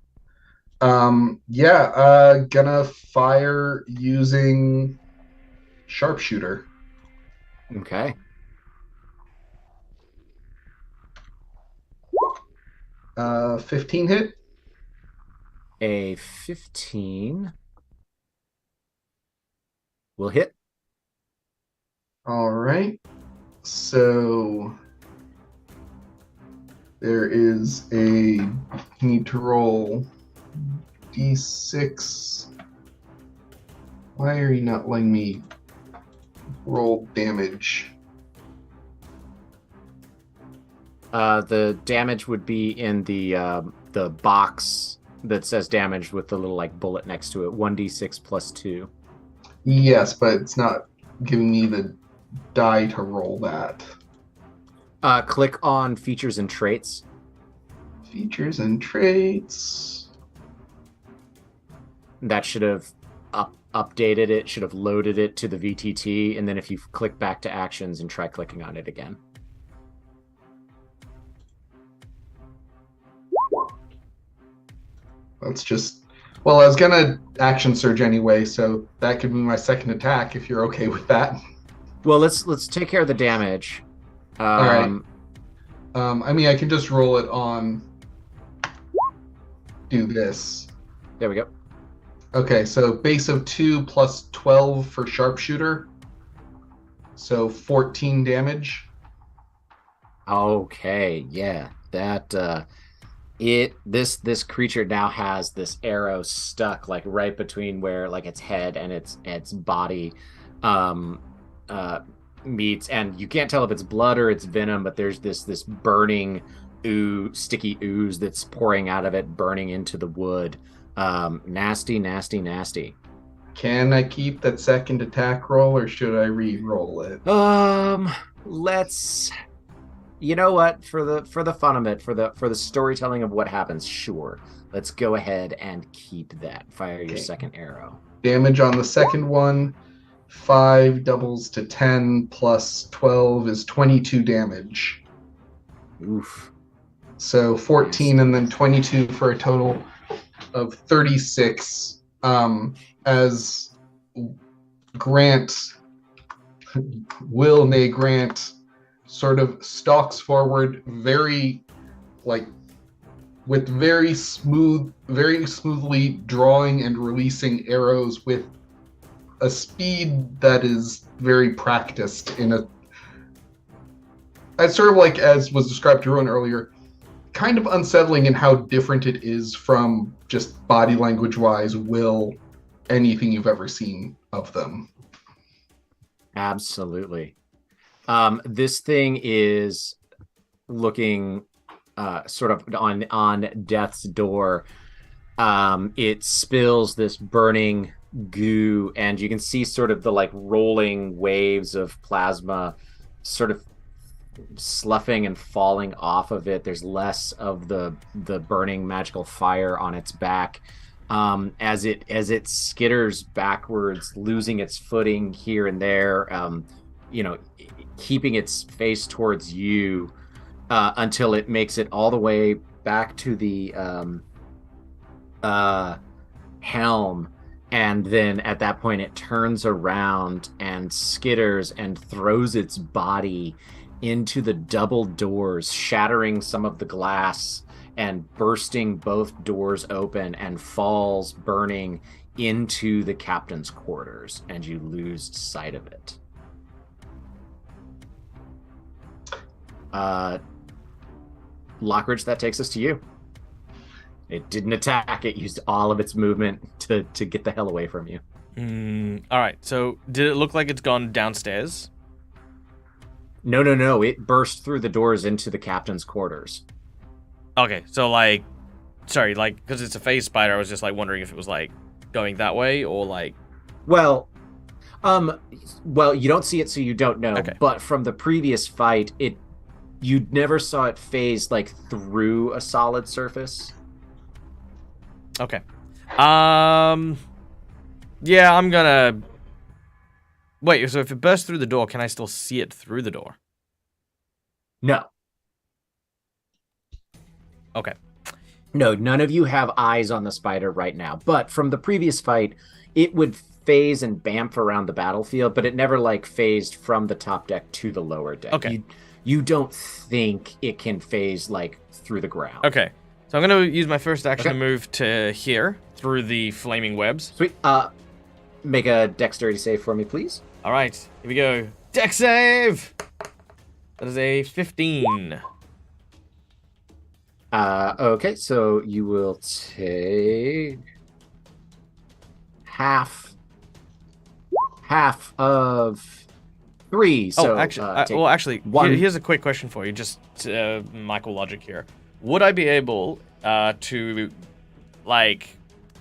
Gonna fire using sharpshooter. Okay. 15 hit. A 15 will hit. All right. So there is a need to roll d6. Why are you not letting me roll damage? The damage would be in the box that says damage with the little like bullet next to it. 1d6 plus 2. Yes, but it's not giving me the die to roll that. Click on features and traits. Features and traits. That should have updated it, should have loaded it to the VTT, and then if you click back to actions and try clicking on it again. That's just... Well, I was gonna action surge anyway, so that could be my second attack if you're okay with that. Well, let's take care of the damage. All right. I mean, I can just roll it on. Do this. There we go. Okay, so base of 2 plus 12 for sharpshooter. So 14 damage. Okay, yeah. That this creature now has this arrow stuck like right between where like its head and its body meets, and you can't tell if it's blood or it's venom, but there's this burning sticky ooze that's pouring out of it, burning into the wood. Nasty. Can I keep that second attack roll, or should I re-roll it? Let's. You know what? For the fun of it, for the storytelling of what happens, sure. Let's go ahead and keep that. Fire your second arrow. Damage on the second one. 5 doubles to 10 plus 12 is 22 damage. Oof. So 14 and then 22 for a total of 36. As Grant, Grant, sort of stalks forward, very smoothly drawing and releasing arrows with a speed that is very practiced it's sort of like, as was described to Rowan earlier, kind of unsettling in how different it is from just body language wise, anything you've ever seen of them. Absolutely. This thing is looking sort of on death's door. It spills this burning goo, and you can see sort of the like rolling waves of plasma sort of sloughing and falling off of it. There's less of the burning magical fire on its back. As it skitters backwards, losing its footing here and there, keeping its face towards you until it makes it all the way back to the helm, and then at that point it turns around and skitters and throws its body into the double doors, shattering some of the glass and bursting both doors open, and falls burning into the captain's quarters, and you lose sight of it. Lockridge, that takes us to you. It didn't attack. It used all of its movement to get the hell away from you. All right. So did it look like it's gone downstairs? No. It burst through the doors into the captain's quarters. Okay. So because it's a phase spider, I was just like wondering if it was like going that way or like. Well, you don't see it, so you don't know. Okay. But from the previous fight, you never saw it phase like through a solid surface. Okay. Yeah, I'm gonna... Wait, so if it bursts through the door, can I still see it through the door? No. Okay. No, none of you have eyes on the spider right now. But from the previous fight, it would phase and bamf around the battlefield, but it never like phased from the top deck to the lower deck. Okay. You don't think it can phase like through the ground. Okay. So I'm going to use my first action to move to here through the flaming webs. Sweet. Make a dexterity save for me, please. All right. Here we go. Dex save! That is a 15. Okay, so you will take half of 3. So actually, here's a quick question for you, just Michael logic here. Would I be able to, like,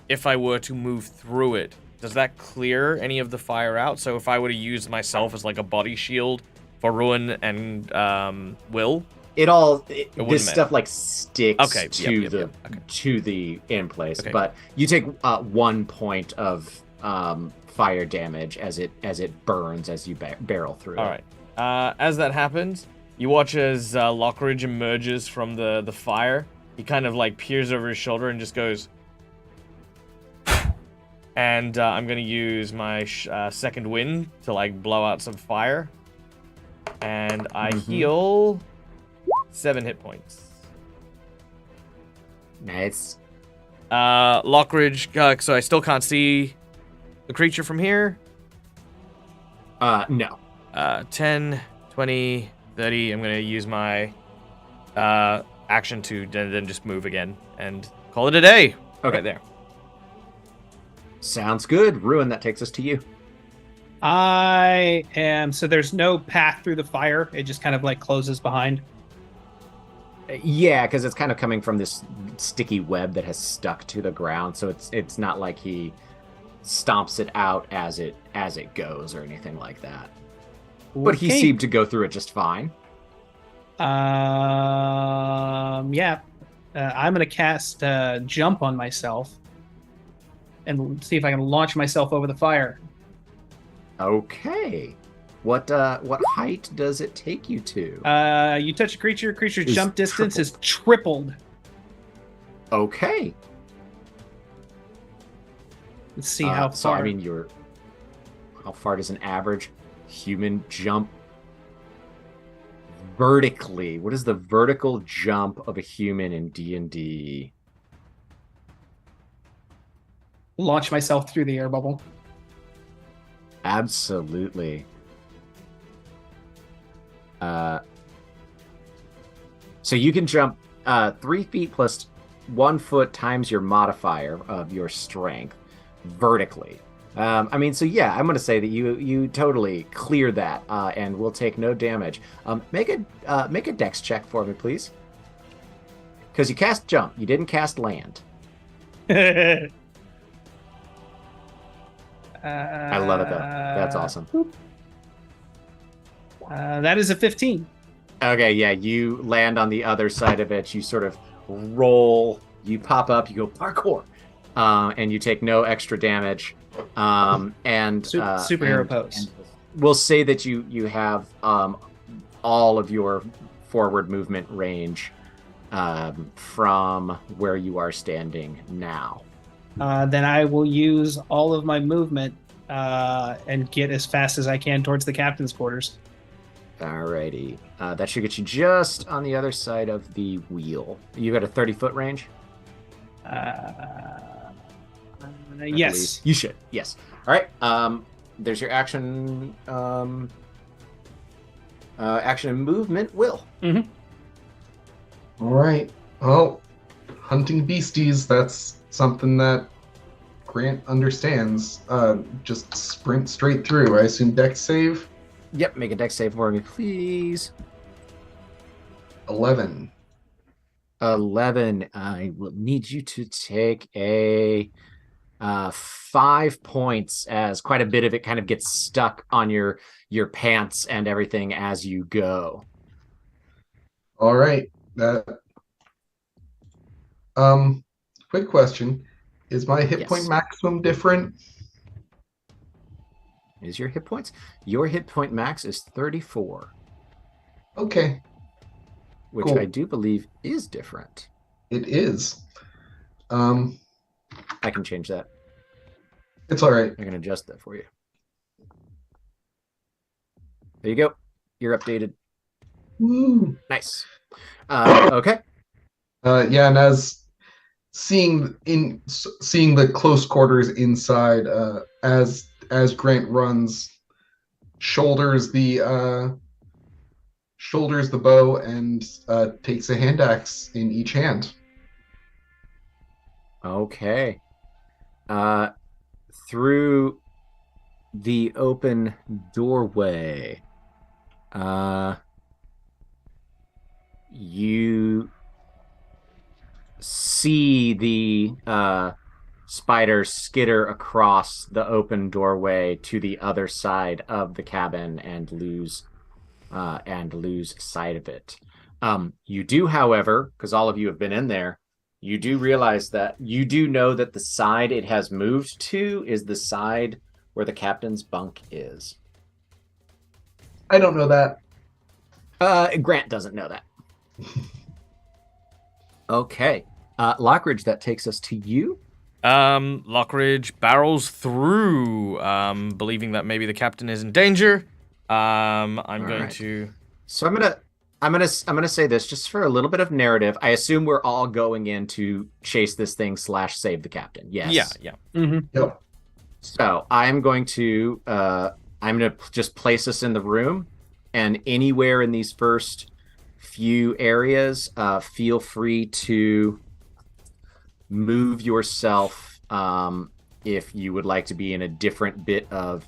if I were to move through it, does that clear any of the fire out? So if I were to use myself as like a body shield for Ruin and Will, this stuff like sticks to the in place. Okay. But you take 1 point of fire damage as it burns as you barrel through. All right. As that happens, you watch as Lockridge emerges from the fire. He kind of like peers over his shoulder and just goes. And I'm gonna use my second wind to like blow out some fire. And I heal 7 hit points. Nice. Lockridge, so I still can't see the creature from here? No. 10, 20, 30. I'm going to use my action to then just move again and call it a day. Okay. Right there. Sounds good. Ruin, that takes us to you. So there's no path through the fire. It just kind of like closes behind. Yeah, because it's kind of coming from this sticky web that has stuck to the ground. So it's not like he stomps it out as it goes or anything like that. But he seemed to go through it just fine. Yeah. I'm gonna cast jump on myself and see if I can launch myself over the fire. Okay. What height does it take you to? You touch a creature's jump distance is tripled. Okay. Let's see how far. So I mean, how far does an average human jump vertically? What is the vertical jump of a human in D&D? Launch myself through the air bubble. Absolutely. So you can jump 3 feet plus 1 foot times your modifier of your strength vertically. I mean, so yeah, I'm going to say that you totally clear that and will take no damage. Make a dex check for me, please. Because you cast jump, you didn't cast land. I I love it though. That's awesome. That is a 15. Okay, yeah, you land on the other side of it. You sort of roll. You pop up. You go parkour, and you take no extra damage. Superhero pose. And we'll say that you have all of your forward movement range from where you are standing now. Then I will use all of my movement and get as fast as I can towards the captain's quarters. Alrighty. That should get you just on the other side of the wheel. You got a 30-foot range? Yes. You should. Yes. All right. There's your action. Action and movement. Will. Mm-hmm. All right. Well, hunting beasties, that's something that Grant understands. Just sprint straight through. I assume dex save? Yep. Make a dex save for me, please. 11. 11. I will need you to take a 5 points, as quite a bit of it kind of gets stuck on your pants and everything as you go. All right. Quick question. Is my hit point Yes. maximum different? Is your hit points? Your hit point max is 34, Okay, which Cool. I do believe is different. it is. I can change that. It's all right. I can adjust that for you. There you go. You're updated. Woo. Nice. Okay. Yeah, and as seeing the close quarters inside, as Grant runs, shoulders the bow and takes a hand axe in each hand. Okay. Through the open doorway, you see the spider skitter across the open doorway to the other side of the cabin and lose sight of it. You do, however, because all of you have been in there, you do realize that you do know that the side it has moved to is the side where the captain's bunk is. I don't know that. Grant doesn't know that. Okay. Lockridge, that takes us to you. Lockridge barrels through, believing that maybe the captain is in danger. I'm going right. to. So I'm gonna say this just for a little bit of narrative. I assume we're all going in to chase this thing / save the captain. Yes. Yeah. Mm-hmm. Yep. So I'm going to just place us in the room, and anywhere in these first few areas, feel free to move yourself if you would like to be in a different bit of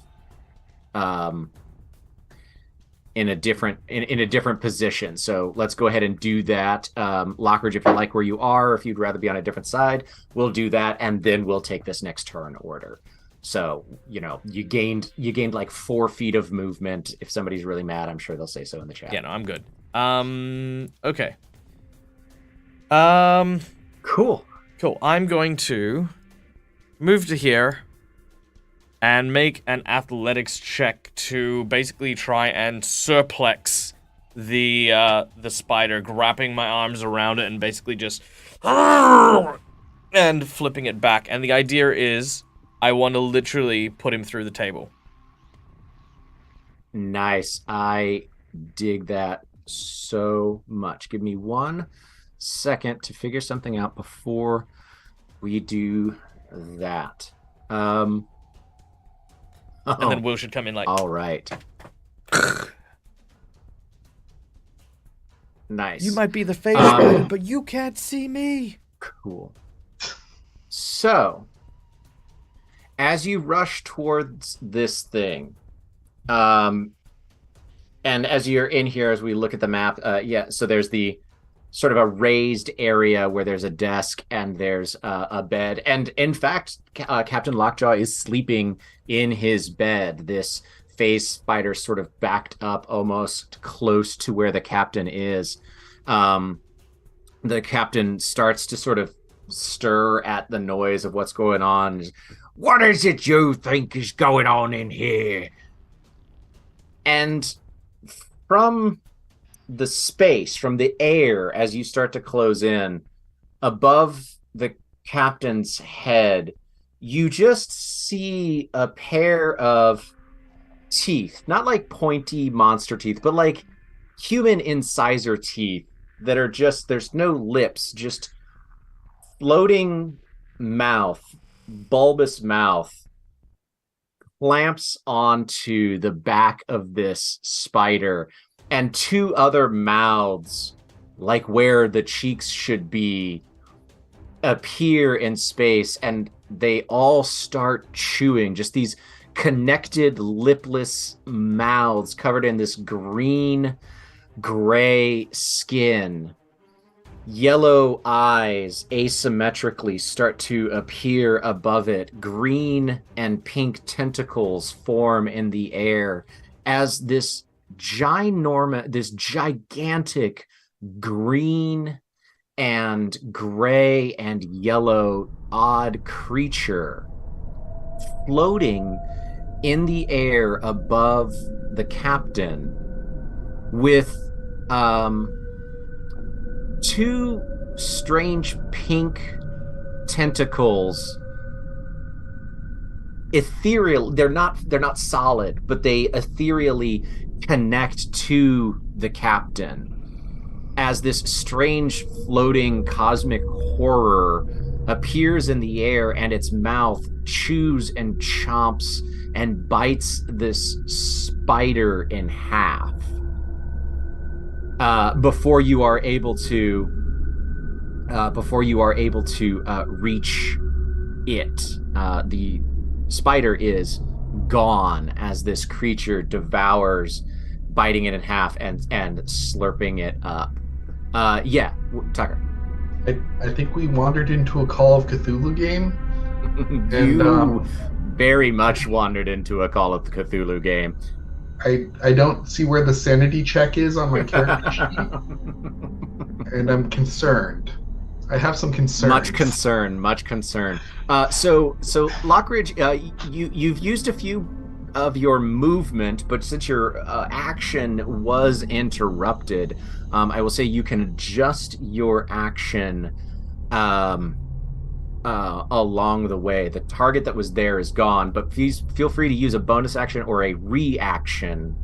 in a different position. So let's go ahead and do that. Lockridge, if you like where you are, if you'd rather be on a different side, we'll do that, and then we'll take this next turn order. So, you gained like 4 feet of movement. If somebody's really mad, I'm sure they'll say so in the chat. Yeah, no, I'm good. Okay. Cool. I'm going to move to here and make an athletics check to basically try and surplex the spider, grabbing my arms around it and basically just and flipping it back. And the idea is I want to literally put him through the table. Nice. I dig that so much. Give me 1 second to figure something out before we do that. And then Will should come in like... All right. Nice. You might be the face, but you can't see me. Cool. So, as you rush towards this thing, and as you're in here, as we look at the map, so there's the sort of a raised area where there's a desk and there's a bed. And in fact, Captain Lockjaw is sleeping in his bed. This phase spider sort of backed up almost close to where the captain is. The captain starts to sort of stir at the noise of what's going on. What is it you think is going on in here? And from the space, from the air, as you start to close in, above the captain's head, you just see a pair of teeth, not like pointy monster teeth, but like human incisor teeth that are just, there's no lips, just floating mouth, bulbous mouth clamps onto the back of this spider, and two other mouths, like where the cheeks should be, appear in space, and they all start chewing, just these connected lipless mouths covered in this green gray skin. Yellow eyes asymmetrically start to appear above it. Green and pink tentacles form in the air as this gigantic green and gray and yellow odd creature floating in the air above the captain with two strange pink tentacles, ethereal. They're not solid, but they ethereally connect to the captain as this strange floating cosmic horror appears in the air, and its mouth chews and chomps and bites this spider in half. Before you are able to reach it, the spider is gone as this creature devours, biting it in half and slurping it up. Tucker. I think we wandered into a Call of Cthulhu game. You very much wandered into a Call of Cthulhu game. I don't see where the sanity check is on my character sheet, and I'm concerned. I have some concerns. Much concern. So Lockridge, you've used a few of your movement, but since your action was interrupted, I will say you can adjust your action along the way. The target that was there is gone, but please feel free to use a bonus action or a reaction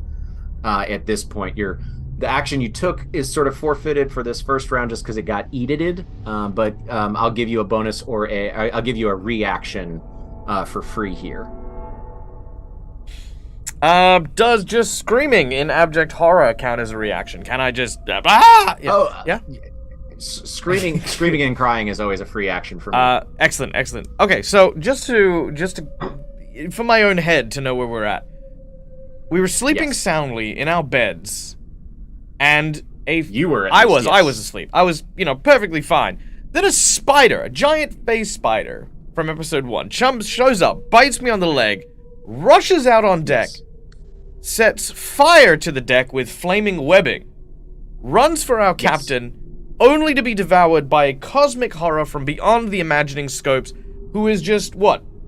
at this point. The action you took is sort of forfeited for this first round just because it got edited, but I'll give you a bonus or I'll give you a reaction for free here. Does just screaming in abject horror count as a reaction? Can I just yeah. Screaming and crying is always a free action for me. Excellent. Okay, so just to for my own head to know where we're at. We were sleeping soundly in our beds, and I was asleep. I was, perfectly fine. Then a spider, a giant phase spider from episode 1, shows up, bites me on the leg, rushes out on deck, sets fire to the deck with flaming webbing, runs for our captain, only to be devoured by a cosmic horror from beyond the imagining scopes, who is just,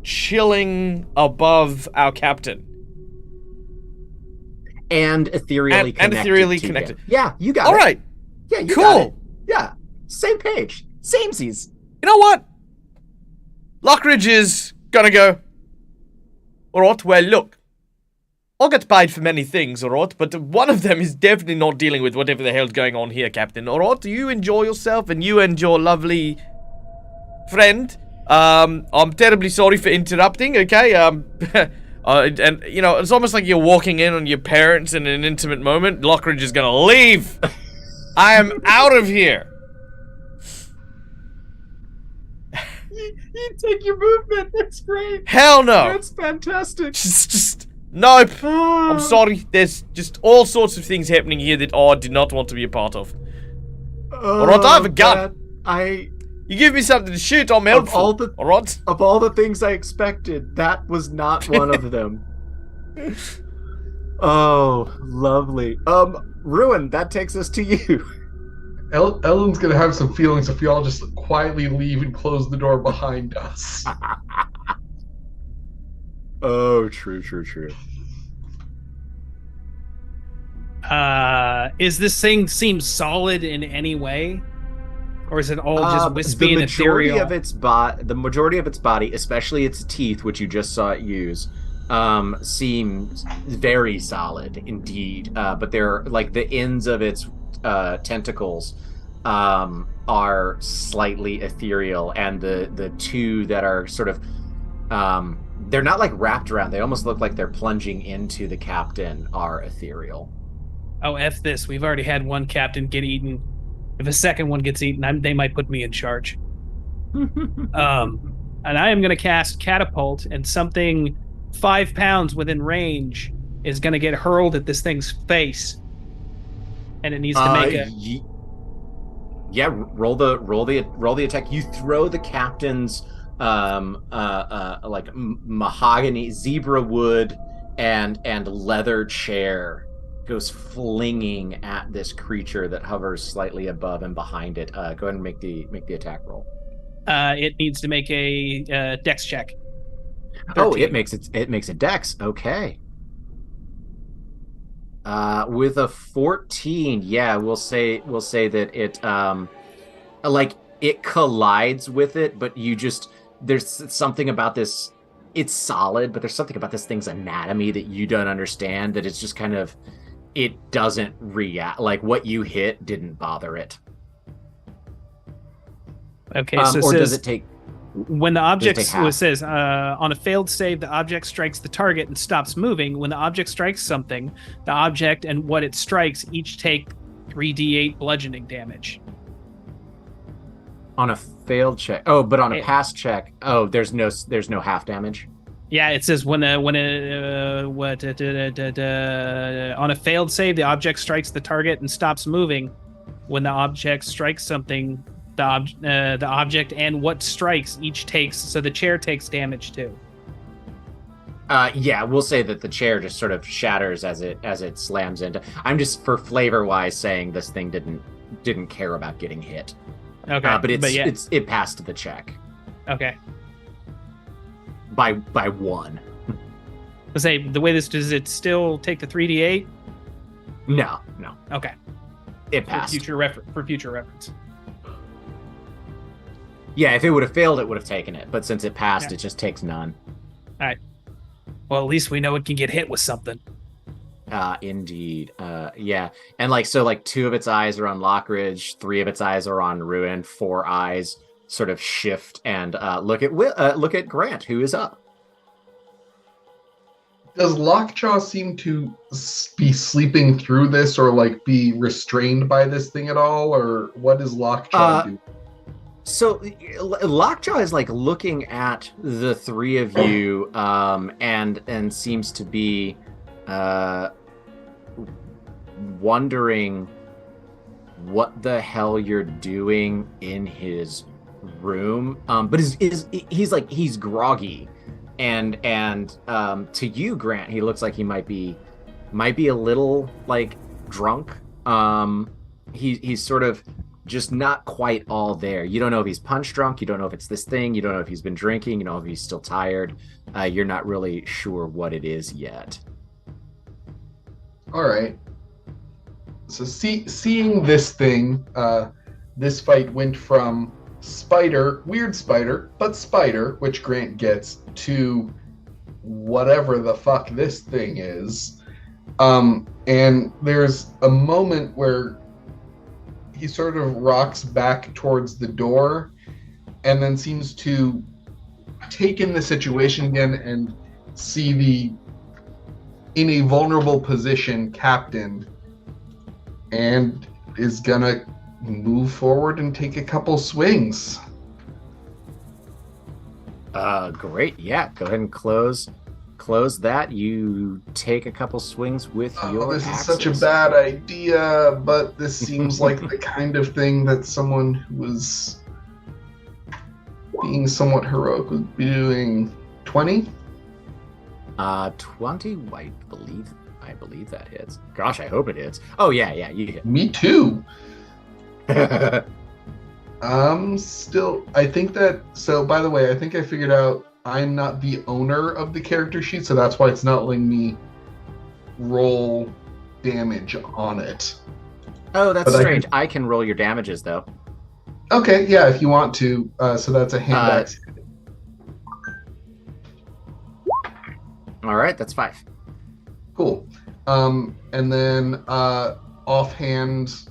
chilling above our captain. And ethereally connected. Yeah, you got it. All right. Yeah, you cool. got it. Yeah, same page. Samesies. You know what? Lockridge is gonna go, alright, well, look. I'll get paid for many things, alright, but one of them is definitely not dealing with whatever the hell's going on here, Captain, alright? You enjoy yourself, and you and your lovely friend. I'm terribly sorry for interrupting, okay? And, it's almost like you're walking in on your parents in an intimate moment. Lockridge is gonna leave. I am out of here. You take your movement. That's great. Hell no. That's fantastic. Just nope. I'm sorry. There's just all sorts of things happening here that I did not want to be a part of. Alright, I have a gun. I You give me something to shoot, I'm Of helpful. all the- Alright? of all the things I expected, that was not one of them. Oh, lovely. Ruin, that takes us to you. Ellen's gonna have some feelings if we all just quietly leave and close the door behind us. Oh, true. Is this thing seem solid in any way? Or is it all just wispy and ethereal? The majority of its body, especially its teeth, which you just saw it use, seems very solid indeed. But they're like the ends of its tentacles are slightly ethereal, and the two that are sort of they're not like wrapped around. They almost look like they're plunging into the captain are ethereal. Oh, F this. We've already had one captain get eaten. If a second one gets eaten, they might put me in charge. And I am going to cast Catapult, and something 5 pounds within range is going to get hurled at this thing's face. And it needs to make a... Yeah, roll the attack. You throw the captain's like mahogany, zebra wood, and leather chair goes flinging at this creature that hovers slightly above and behind it. Go ahead and make the attack roll. It needs to make a dex check. 13. Oh, it makes a dex. Okay. With a 14, yeah, we'll say that it like it collides with it, but there's something about this. It's solid, but there's something about this thing's anatomy that you don't understand, that it's just kind of, it doesn't react. Like what you hit didn't bother it. Okay, so or does it take? When the object says on a failed save, the object strikes the target and stops moving. When the object strikes something, the object and what it strikes each take 3d8 bludgeoning damage. On a failed check. Oh, but on a pass check. Oh, there's no half damage. Yeah, it says on a failed save, the object strikes the target and stops moving. When the object strikes something, the object and what strikes each takes, so the chair takes damage too. Yeah, we'll say that the chair just sort of shatters as it slams into. I'm just for flavor wise saying this thing didn't care about getting hit. Okay, but it passed the check. Okay. By 1. Let's say the way this does it still take the 3d8? No. Okay. It passed. For future reference. Yeah, if it would have failed, it would have taken it. But since it passed, It just takes none. All right. Well, at least we know it can get hit with something. Indeed. Yeah. And like 2 of its eyes are on Lockridge, 3 of its eyes are on Ruin, 4 eyes sort of shift and look at Grant, who is up. Does Lockjaw seem to be sleeping through this, or like be restrained by this thing at all, or what does Lockjaw do? So Lockjaw is like looking at the 3 of you and seems to be wondering what the hell you're doing in his room. But he's groggy, and to you, Grant, he looks like he might be a little like drunk. He's sort of just not quite all there. You don't know if he's punch drunk. You don't know if it's this thing. You don't know if he's been drinking. You don't know if he's still tired. You're not really sure what it is yet. All right. So seeing this thing, this fight went from weird spider, but spider, which Grant gets, to whatever the fuck this thing is. And there's a moment where he sort of rocks back towards the door and then seems to take in the situation again and see in a vulnerable position captain, and is gonna move forward and take a couple swings. Great. Yeah, go ahead and close close that, you take a couple swings with your This is axes. such a bad idea, but this seems like the kind of thing that someone who was being somewhat heroic would be doing. 20? 20. I believe that hits. Gosh, I hope it hits. Oh yeah, you hit. Me too. Still, I think that. So, by the way, I think I figured out I'm not the owner of the character sheet, so that's why it's not letting me roll damage on it. Oh, that's But strange. I can roll your damages though. Okay, yeah, if you want to. So that's a hand axe. All right, that's 5. Cool. And then offhand,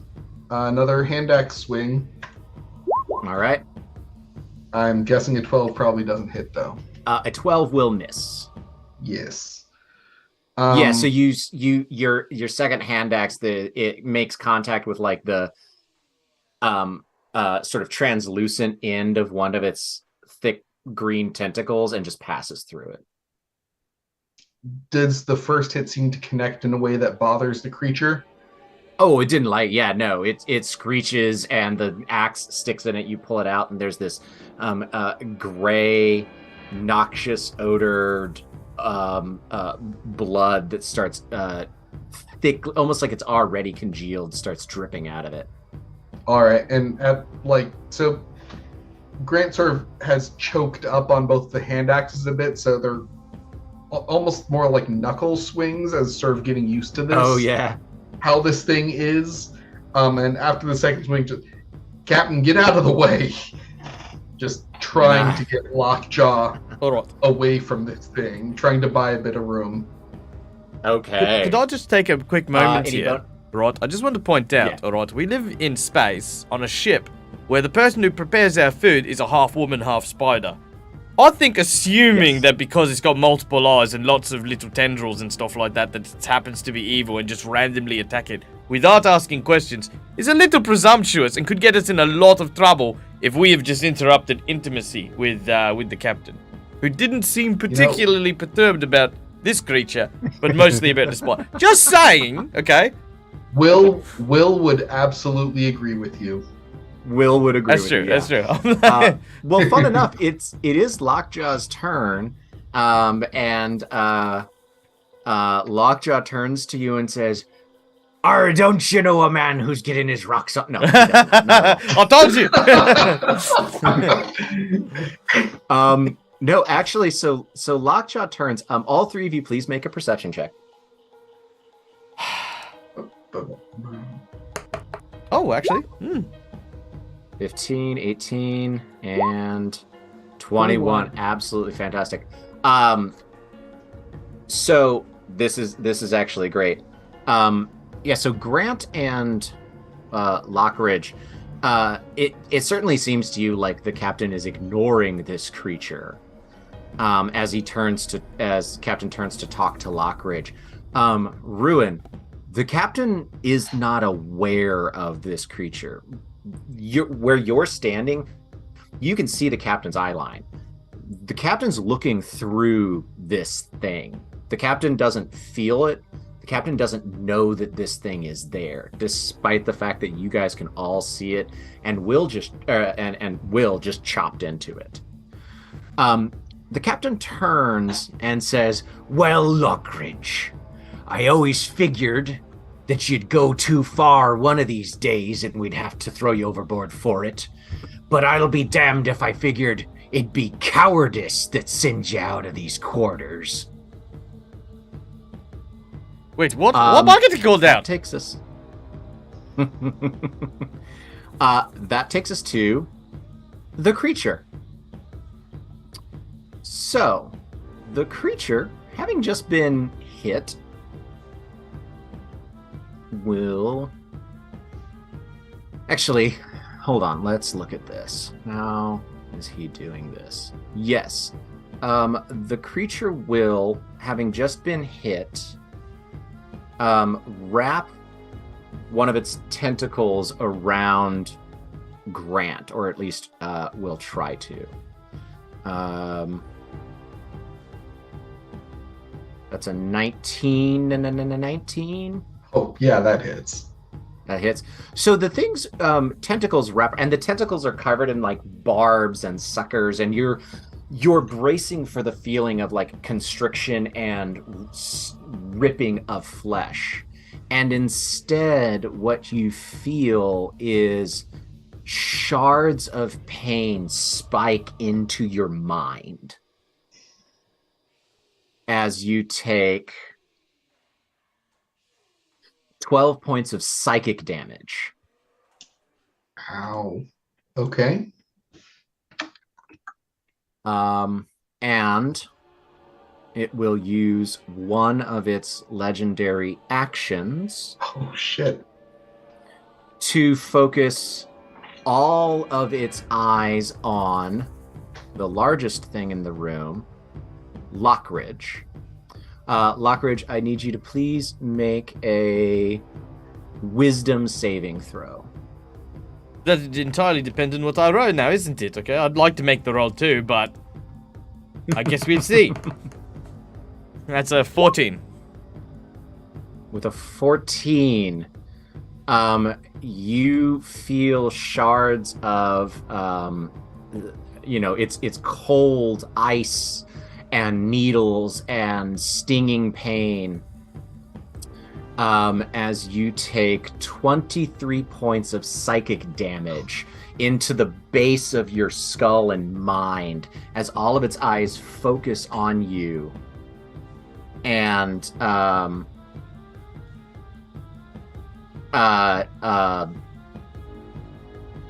another hand axe swing. All right. I'm guessing a 12 probably doesn't hit though. A 12 will miss. Yes. Yeah, so your second hand axe, it makes contact with like the sort of translucent end of one of its thick green tentacles and just passes through it. Does the first hit seem to connect in a way that bothers the creature? Oh, it didn't no, it screeches and the axe sticks in it. You pull it out and there's this gray, noxious odored blood that starts thick, almost like it's already congealed, starts dripping out of it. All right, and so Grant sort of has choked up on both the hand axes a bit, so they're almost more like knuckle swings as sort of getting used to this. Oh yeah. How this thing is. And after the second swing, just Captain, get out of the way. Just trying to get Lockjaw away from this thing, trying to buy a bit of room. Okay. Could I just take a quick moment here? Right, I just want to point out, alright, we live in space on a ship where the person who prepares our food is a half woman, half spider. I think assuming that because it's got multiple eyes and lots of little tendrils and stuff like that, that it happens to be evil and just randomly attack it without asking questions is a little presumptuous and could get us in a lot of trouble if we have just interrupted intimacy with the captain, who didn't seem particularly perturbed about this creature, but mostly about the spot. Just saying, okay? Will would absolutely agree with you. Will would agree with you. That's true. Well, fun enough, it is Lockjaw's turn, and Lockjaw turns to you and says, don't you know a man who's getting his rocks up? No, he doesn't. No. I told you. No, actually, so Lockjaw turns. All three of you, please make a perception check. Oh, actually. 15, 18, and 21. Absolutely fantastic. So this is actually great. So Grant and Lockridge, it certainly seems to you like the captain is ignoring this creature as Captain turns to talk to Lockridge. Ruin, the captain is not aware of this creature. Where you're standing, you can see the captain's eye line. The captain's looking through this thing. The captain doesn't feel it. The captain doesn't know that this thing is there, despite the fact that you guys can all see it, and Will just chopped into it. The captain turns and says, "Well, Lockridge, I always figured that you'd go too far one of these days and we'd have to throw you overboard for it. But I'll be damned if I figured it'd be cowardice that sends you out of these quarters." Wait, what? What bucket to call down? That takes us. That takes us to the creature. So, the creature, having just been hit, will... Actually, hold on. Let's look at this. How is he doing this? Yes. The creature will, having just been hit, wrap one of its tentacles around Grant, or at least will try to. That's a 19 and a 19. Oh, yeah, that hits. That hits. So the thing's tentacles wrap, and the tentacles are covered in like barbs and suckers, and you're bracing for the feeling of like constriction and ripping of flesh. And instead, what you feel is shards of pain spike into your mind as you take 12 points of psychic damage. Ow. Okay. And it will use one of its legendary actions Oh, shit. to focus all of its eyes on the largest thing in the room, Lockridge. Lockridge, I need you to please make a wisdom saving throw. That entirely depends on what I roll now, isn't it? Okay, I'd like to make the roll too, but I guess we'll see. That's a 14. With a 14, you feel shards of, it's cold ice and needles and stinging pain. As you take 23 points of psychic damage into the base of your skull and mind as all of its eyes focus on you. And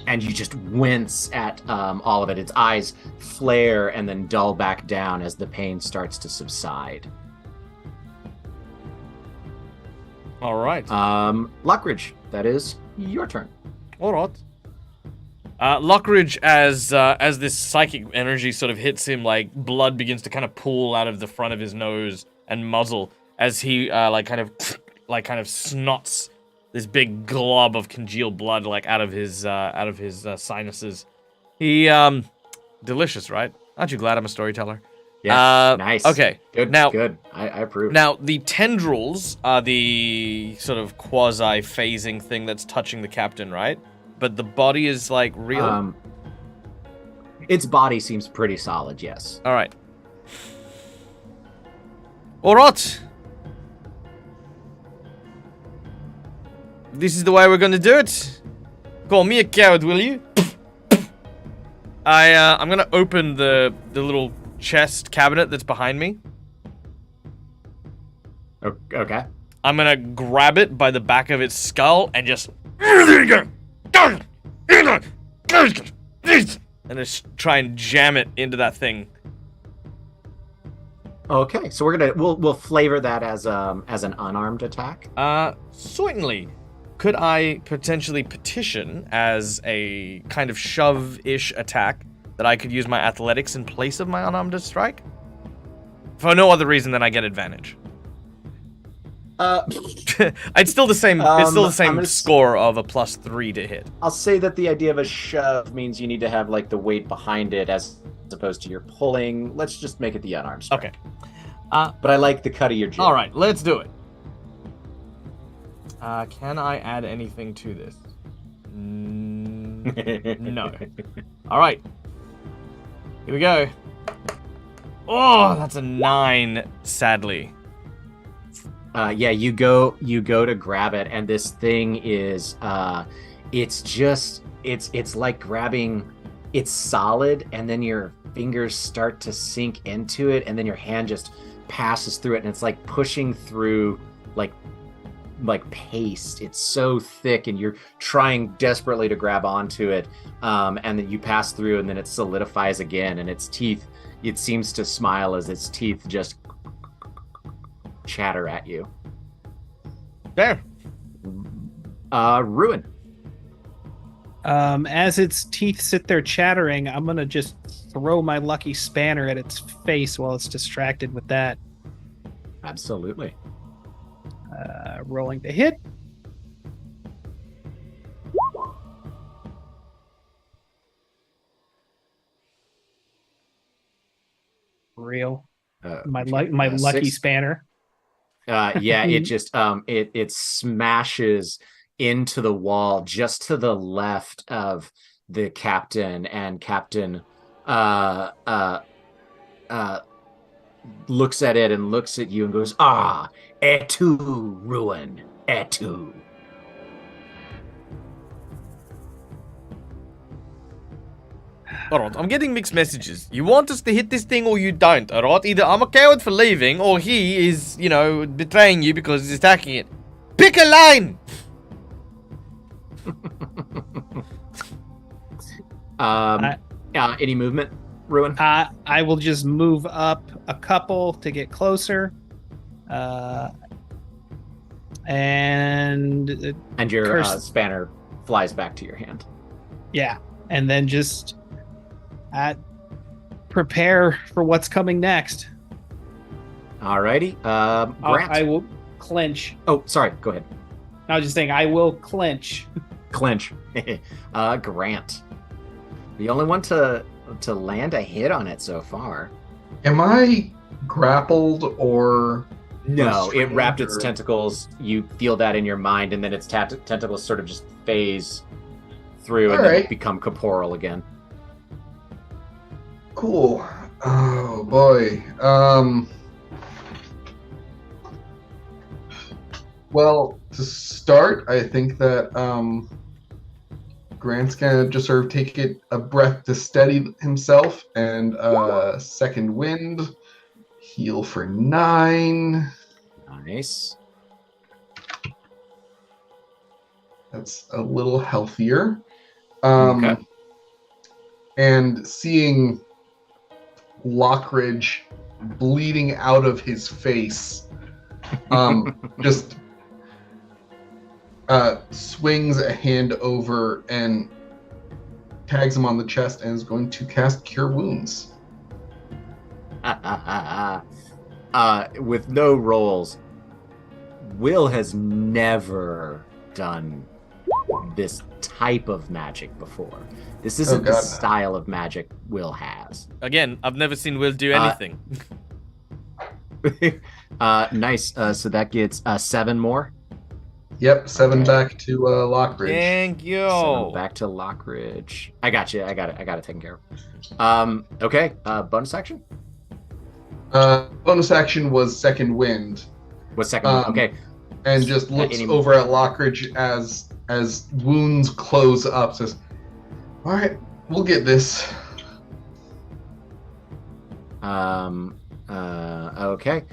and you just wince at all of it. Its eyes flare and then dull back down as the pain starts to subside. All right. Lockridge, that is your turn. All right. Lockridge, as this psychic energy sort of hits him, like blood begins to kind of pool out of the front of his nose and muzzle as he kind of snots this big glob of congealed blood like out of his sinuses. He delicious, right? Aren't you glad I'm a storyteller? Yes, nice. Okay, good. Now, good. I approve. Now the tendrils are the sort of quasi phasing thing that's touching the captain, right? But the body is like real. Its body seems pretty solid. Yes. All right. All right. This is the way we're gonna do it. Call me a coward, will you? I'm gonna open the little chest cabinet that's behind me. Okay. I'm gonna grab it by the back of its skull and just and just try and jam it into that thing. Okay, so we'll flavor that as an unarmed attack. Certainly. Could I potentially petition as a kind of shove-ish attack that I could use my athletics in place of my unarmed strike? For no other reason than I get advantage. It's still the same. It's still the same score of a +3 to hit. I'll say that the idea of a shove means you need to have like the weight behind it as opposed to your pulling. Let's just make it the unarmed strike. Okay. But I like the cut of your jib. All right, let's do it. Can I add anything to this? No. All right. Here we go. Oh, that's a 9, sadly. Yeah, you go to grab it, and this thing is it's like grabbing, it's solid, and then your fingers start to sink into it, and then your hand just passes through it, and it's like pushing through like paste. It's so thick, and you're trying desperately to grab onto it, and then you pass through, and then it solidifies again, and its teeth, it seems to smile as its teeth just chatter at you. There. Ruin. As its teeth sit there chattering, I'm gonna just throw my lucky spanner at its face while it's distracted with that. Absolutely. Rolling to hit. Real. My lucky Six. spanner. Yeah, it just it smashes into the wall just to the left of the captain, and Captain uh uh uh looks at it and looks at you and goes, "Ah, et tu, ruin, et tu." Alright, I'm getting mixed messages. You want us to hit this thing or you don't, alright? Either I'm a coward for leaving, or he is, you know, betraying you because he's attacking it. Pick a line! Any movement, Ruin? I will just move up a couple to get closer. And your curse- spanner flies back to your hand. yeah, and then just prepare for what's coming next. Alrighty. Grant. I will clench. Oh, sorry. Go ahead. I was just saying, I will clench. Clinch. Grant. The only one to land a hit on it so far. Am I grappled or No, it restrained, wrapped its or- tentacles. You feel that in your mind, and then its tentacles sort of just phase through, and All then right. become corporeal again. Cool. Oh boy. Well, to start, I think that Grant's gonna just sort of take a breath to steady himself, and second wind, heal for 9. Nice. That's a little healthier. Okay. And seeing Lockridge bleeding out of his face, just swings a hand over and tags him on the chest and is going to cast Cure Wounds. With no rolls, Will has never done this type of magic before. This isn't the God, no. style of magic Will has. Again, I've never seen Will do anything. Nice. So that gets 7 more. Yep, 7 Okay. back to Lockridge. Thank you. 7 back to Lockridge. I got you. I got it taken care of. Okay. Bonus action. Bonus action was second wind, What's second one? Okay. and just looks any- over at Lockridge as wounds close up. Says, "All right, we'll get this." Okay.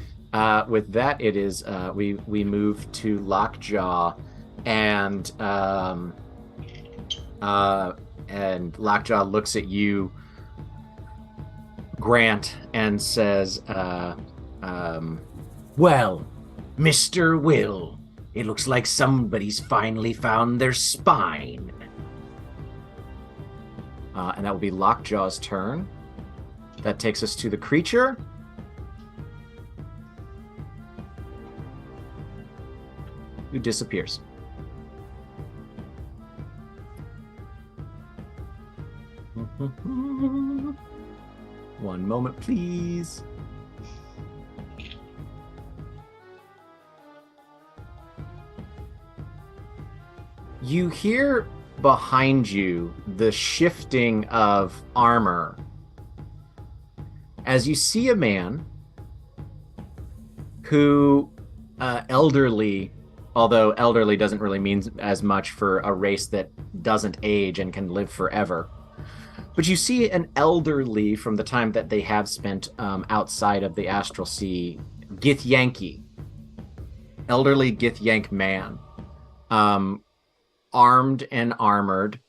With that, it is we move to Lockjaw, and Lockjaw looks at you, Grant, and says, "Well, Mr. Will, it looks like somebody's finally found their spine." And that will be Lockjaw's turn. That takes us to the creature. Who disappears. One moment, please. You hear behind you the shifting of armor as you see a man who, elderly, although elderly doesn't really mean as much for a race that doesn't age and can live forever. But you see an elderly from the time that they have spent outside of the Astral Sea, Githyanki. Elderly Githyank man. Armed and armored.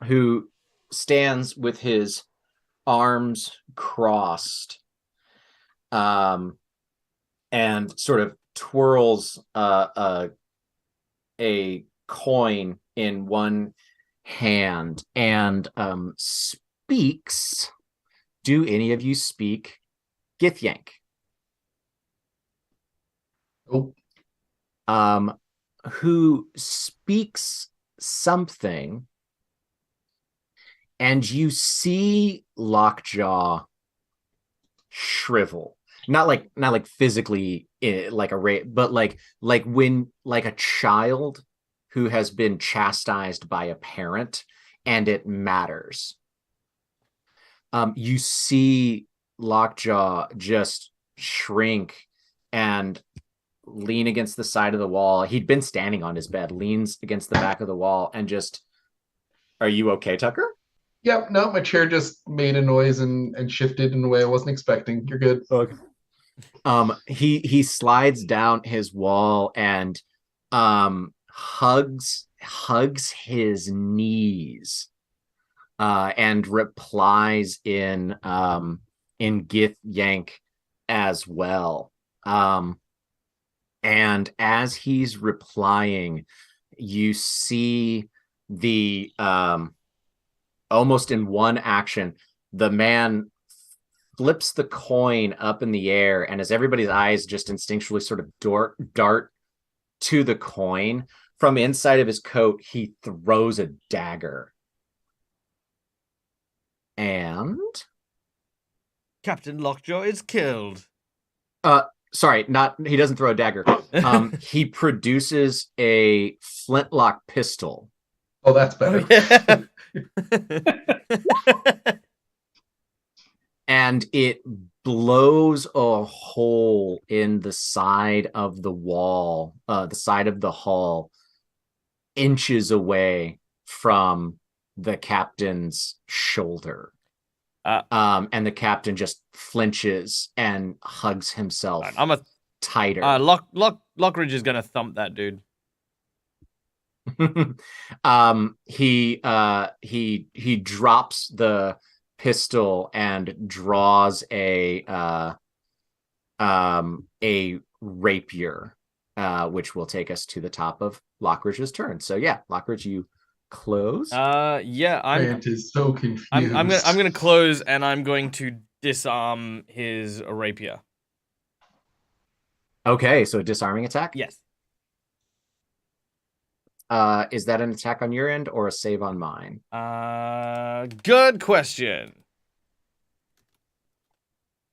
Who stands with his arms crossed. And sort of twirls a coin in one hand and speaks. Do any of you speak Githyank? Oh, Who speaks something, and you see Lockjaw shrivel not like physically like a rape, but like when like a child who has been chastised by a parent and it matters. You see Lockjaw just shrink and lean against the side of the wall. He'd been standing on his bed, leans against the back of the wall, and just, are you okay, Tucker? Yep, no, my chair just made a noise and shifted in a way I wasn't expecting. You're good. Okay. He slides down his wall and hugs his knees and replies in Gith Yank as well. And as he's replying, you see the almost in one action, the man flips the coin up in the air, and as everybody's eyes just instinctually sort of dart to the coin, from inside of his coat, he throws a dagger. And Captain Lockjaw is killed. sorry, not he doesn't throw a dagger. He produces a flintlock pistol. Oh, that's better. And it blows a hole in the side of the wall, the side of the hall, inches away from the captain's shoulder. And the captain just flinches and hugs himself tighter. Lockridge is gonna thump that dude. He drops the pistol and draws a rapier, which will take us to the top of Lockridge's turn. So yeah, Lockridge, you close. Yeah, Grant is so confused. I'm gonna close, and I'm going to disarm his rapier. Okay, so a disarming attack. Yes. Is that an attack on your end or a save on mine? Good question.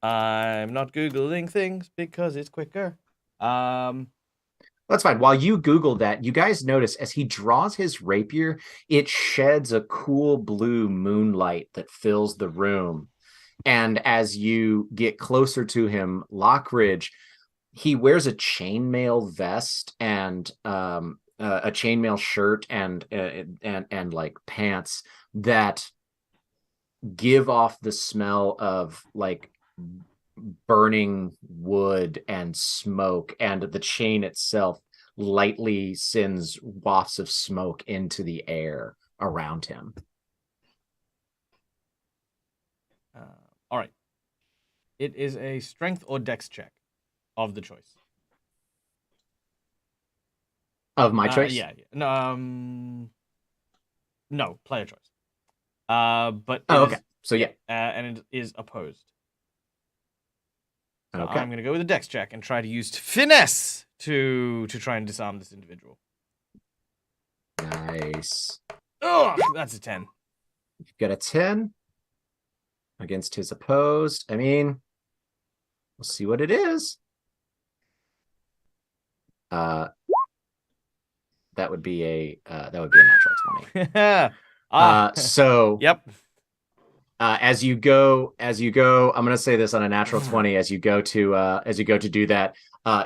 I'm not Googling things because it's quicker. That's fine. While you Google that, you guys notice as he draws his rapier, it sheds a cool blue moonlight that fills the room. And as you get closer to him, Lockridge, he wears a chainmail vest and a chainmail shirt and like pants that give off the smell of like burning wood and smoke, and the chain itself lightly sends wafts of smoke into the air around him. All right. It is a strength or dex check of the choice. Of my choice? Yeah. No, player choice. But okay. So yeah. And it is opposed. So Okay. I'm gonna go with a dex check and try to use finesse to try and disarm this individual. Nice. Oh, that's a 10. You've got a 10 against his opposed. I mean, we'll see what it is. That would be a natural 20. So yep. As you go, I'm gonna say this on a natural 20. As you go to do that,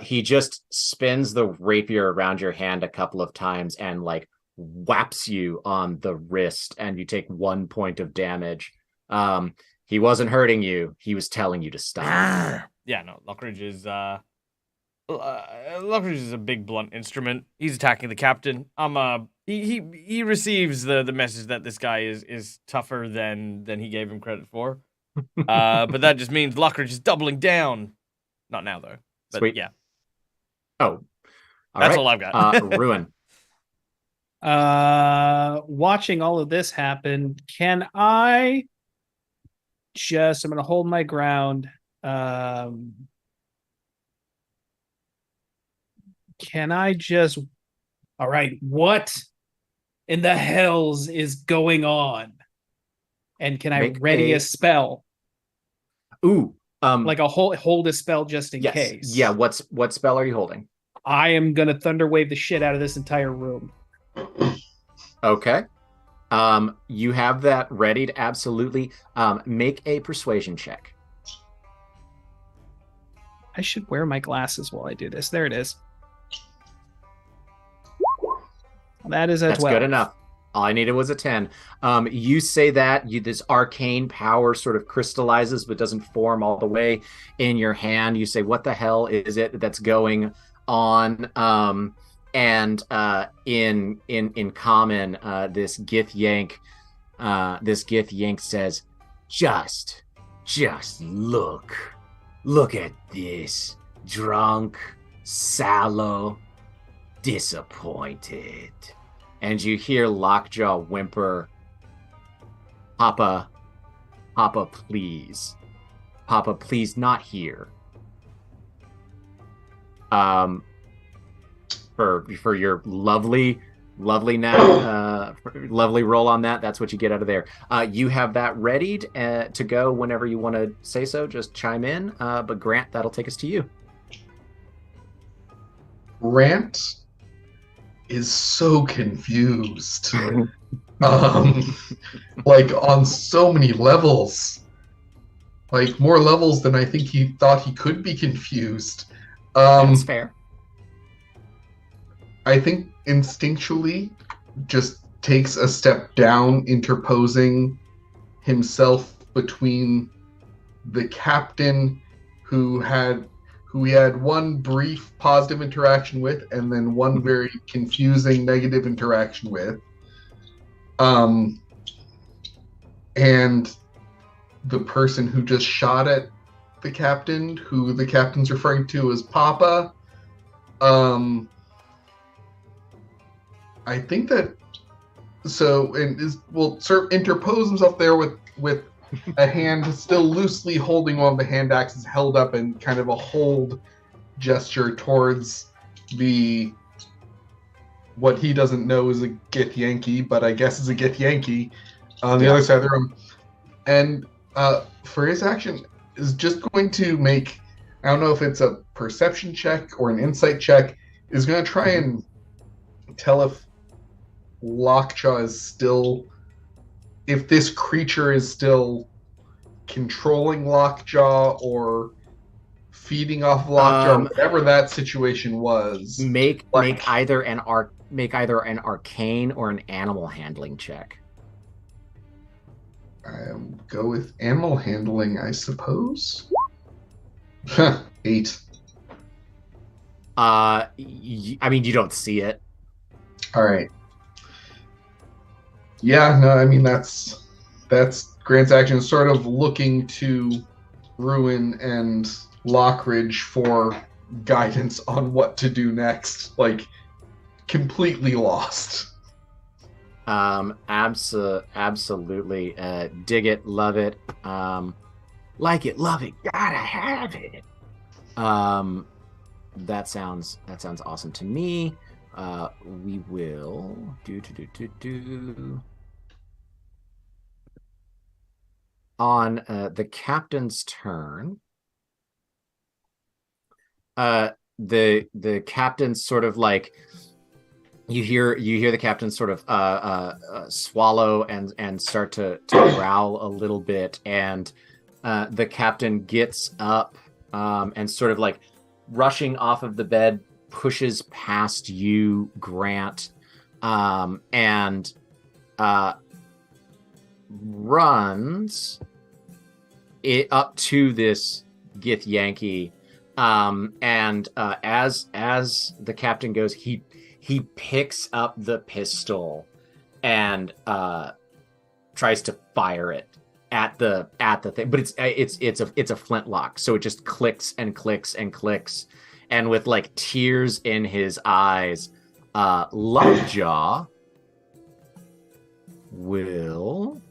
he just spins the rapier around your hand a couple of times and like whaps you on the wrist, and you take 1 point of damage. He wasn't hurting you; he was telling you to stop. Yeah, no, Lockridge is a big blunt instrument. He's attacking the captain. He receives the message that this guy is tougher than he gave him credit for. But that just means Lockridge is doubling down. Not now though. But Sweet. Yeah. Oh, that's all I've got. Ruin. Watching all of this happen, can I just? I'm going to hold my ground. Can I just? All right, what in the hells is going on? And can I ready a spell? Ooh, Like a hold a spell just in yes. case. Yeah, what spell are you holding? I am gonna thunder wave the shit out of this entire room. Okay. You have that ready to absolutely make a persuasion check. I should wear my glasses while I do this. There it is. That is a That's 12. good enough. All I needed was a 10. You say that this arcane power sort of crystallizes but doesn't form all the way in your hand. You say, what the hell is it that's going on? And in common, this Gith Yank says, just look at this, drunk, sallow, disappointed. And you hear Lockjaw whimper, Papa, please. Papa, please, not here. For your lovely lovely roll on that. That's what you get out of there. You have that ready to go whenever you want to say so. Just chime in. But Grant, that'll take us to you. Grant is so confused. Like on so many levels. Like more levels than I think he thought he could be confused. That's fair. I think instinctually just takes a step down, interposing himself between the captain who he had one brief positive interaction with and then one very confusing negative interaction with. And the person who just shot at the captain, who the captain's referring to as Papa. I think that sort of interpose himself there with a hand still loosely holding one of the hand axes held up in kind of a hold gesture towards what he doesn't know is a Githyanki, but I guess is a Githyanki on the other side of the room. And for his action is just going to make, I don't know if it's a perception check or an insight check, is going to try and tell if Lockjaw is still, if this creature is still controlling Lockjaw or feeding off Lockjaw, whatever that situation was. Make either an arcane or an animal handling check. Go with animal handling, I suppose. 8. I mean, you don't see it. All right. Yeah, no, I mean that's Grant's action, sort of looking to Ruin and Lockridge for guidance on what to do next. Like completely lost. Absolutely. Dig it, love it. Like it, love it, gotta have it. That sounds awesome to me. We will do on the captain's turn. The captain's sort of like, you hear the captain sort of swallow and start to growl a little bit, and the captain gets up and sort of like rushing off of the bed, pushes past you, Grant, and runs it up to this Githyanki, and as the captain goes, he picks up the pistol and tries to fire it at the thing, but it's a flintlock, so it just clicks and clicks and clicks, and with like tears in his eyes, Lovejaw will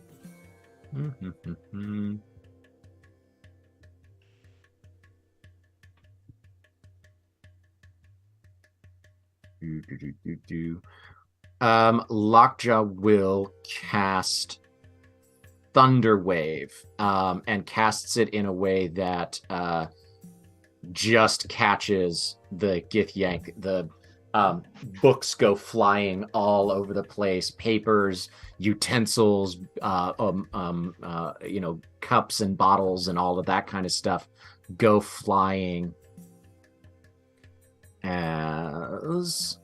Lockjaw will cast thunder wave, and casts it in a way that just catches the Githyank. The books go flying all over the place, papers, utensils, cups and bottles and all of that kind of stuff go flying. As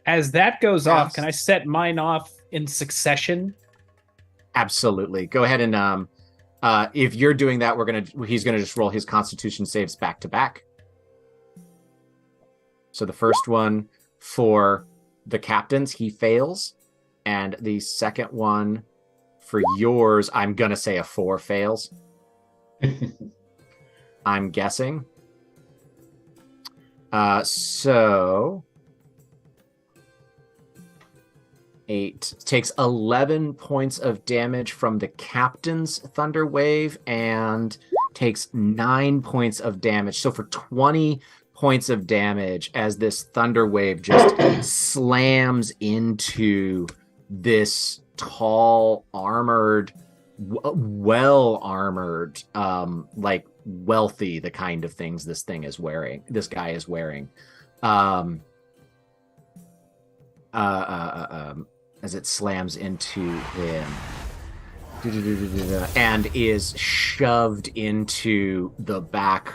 that goes off, Yes. can I set mine off in succession? Absolutely. Go ahead and if you're doing that, he's gonna just roll his Constitution saves back to back. So the first one for the captains, he fails, and the second one for yours, I'm gonna say a 4 fails. I'm guessing. So 8 takes 11 points of damage from the captain's thunder wave and takes 9 points of damage. So for 20 points of damage as this thunder wave just slams into this tall, armored, well armored, like wealthy, the kind of things this guy is wearing. As it slams into him and is shoved into the back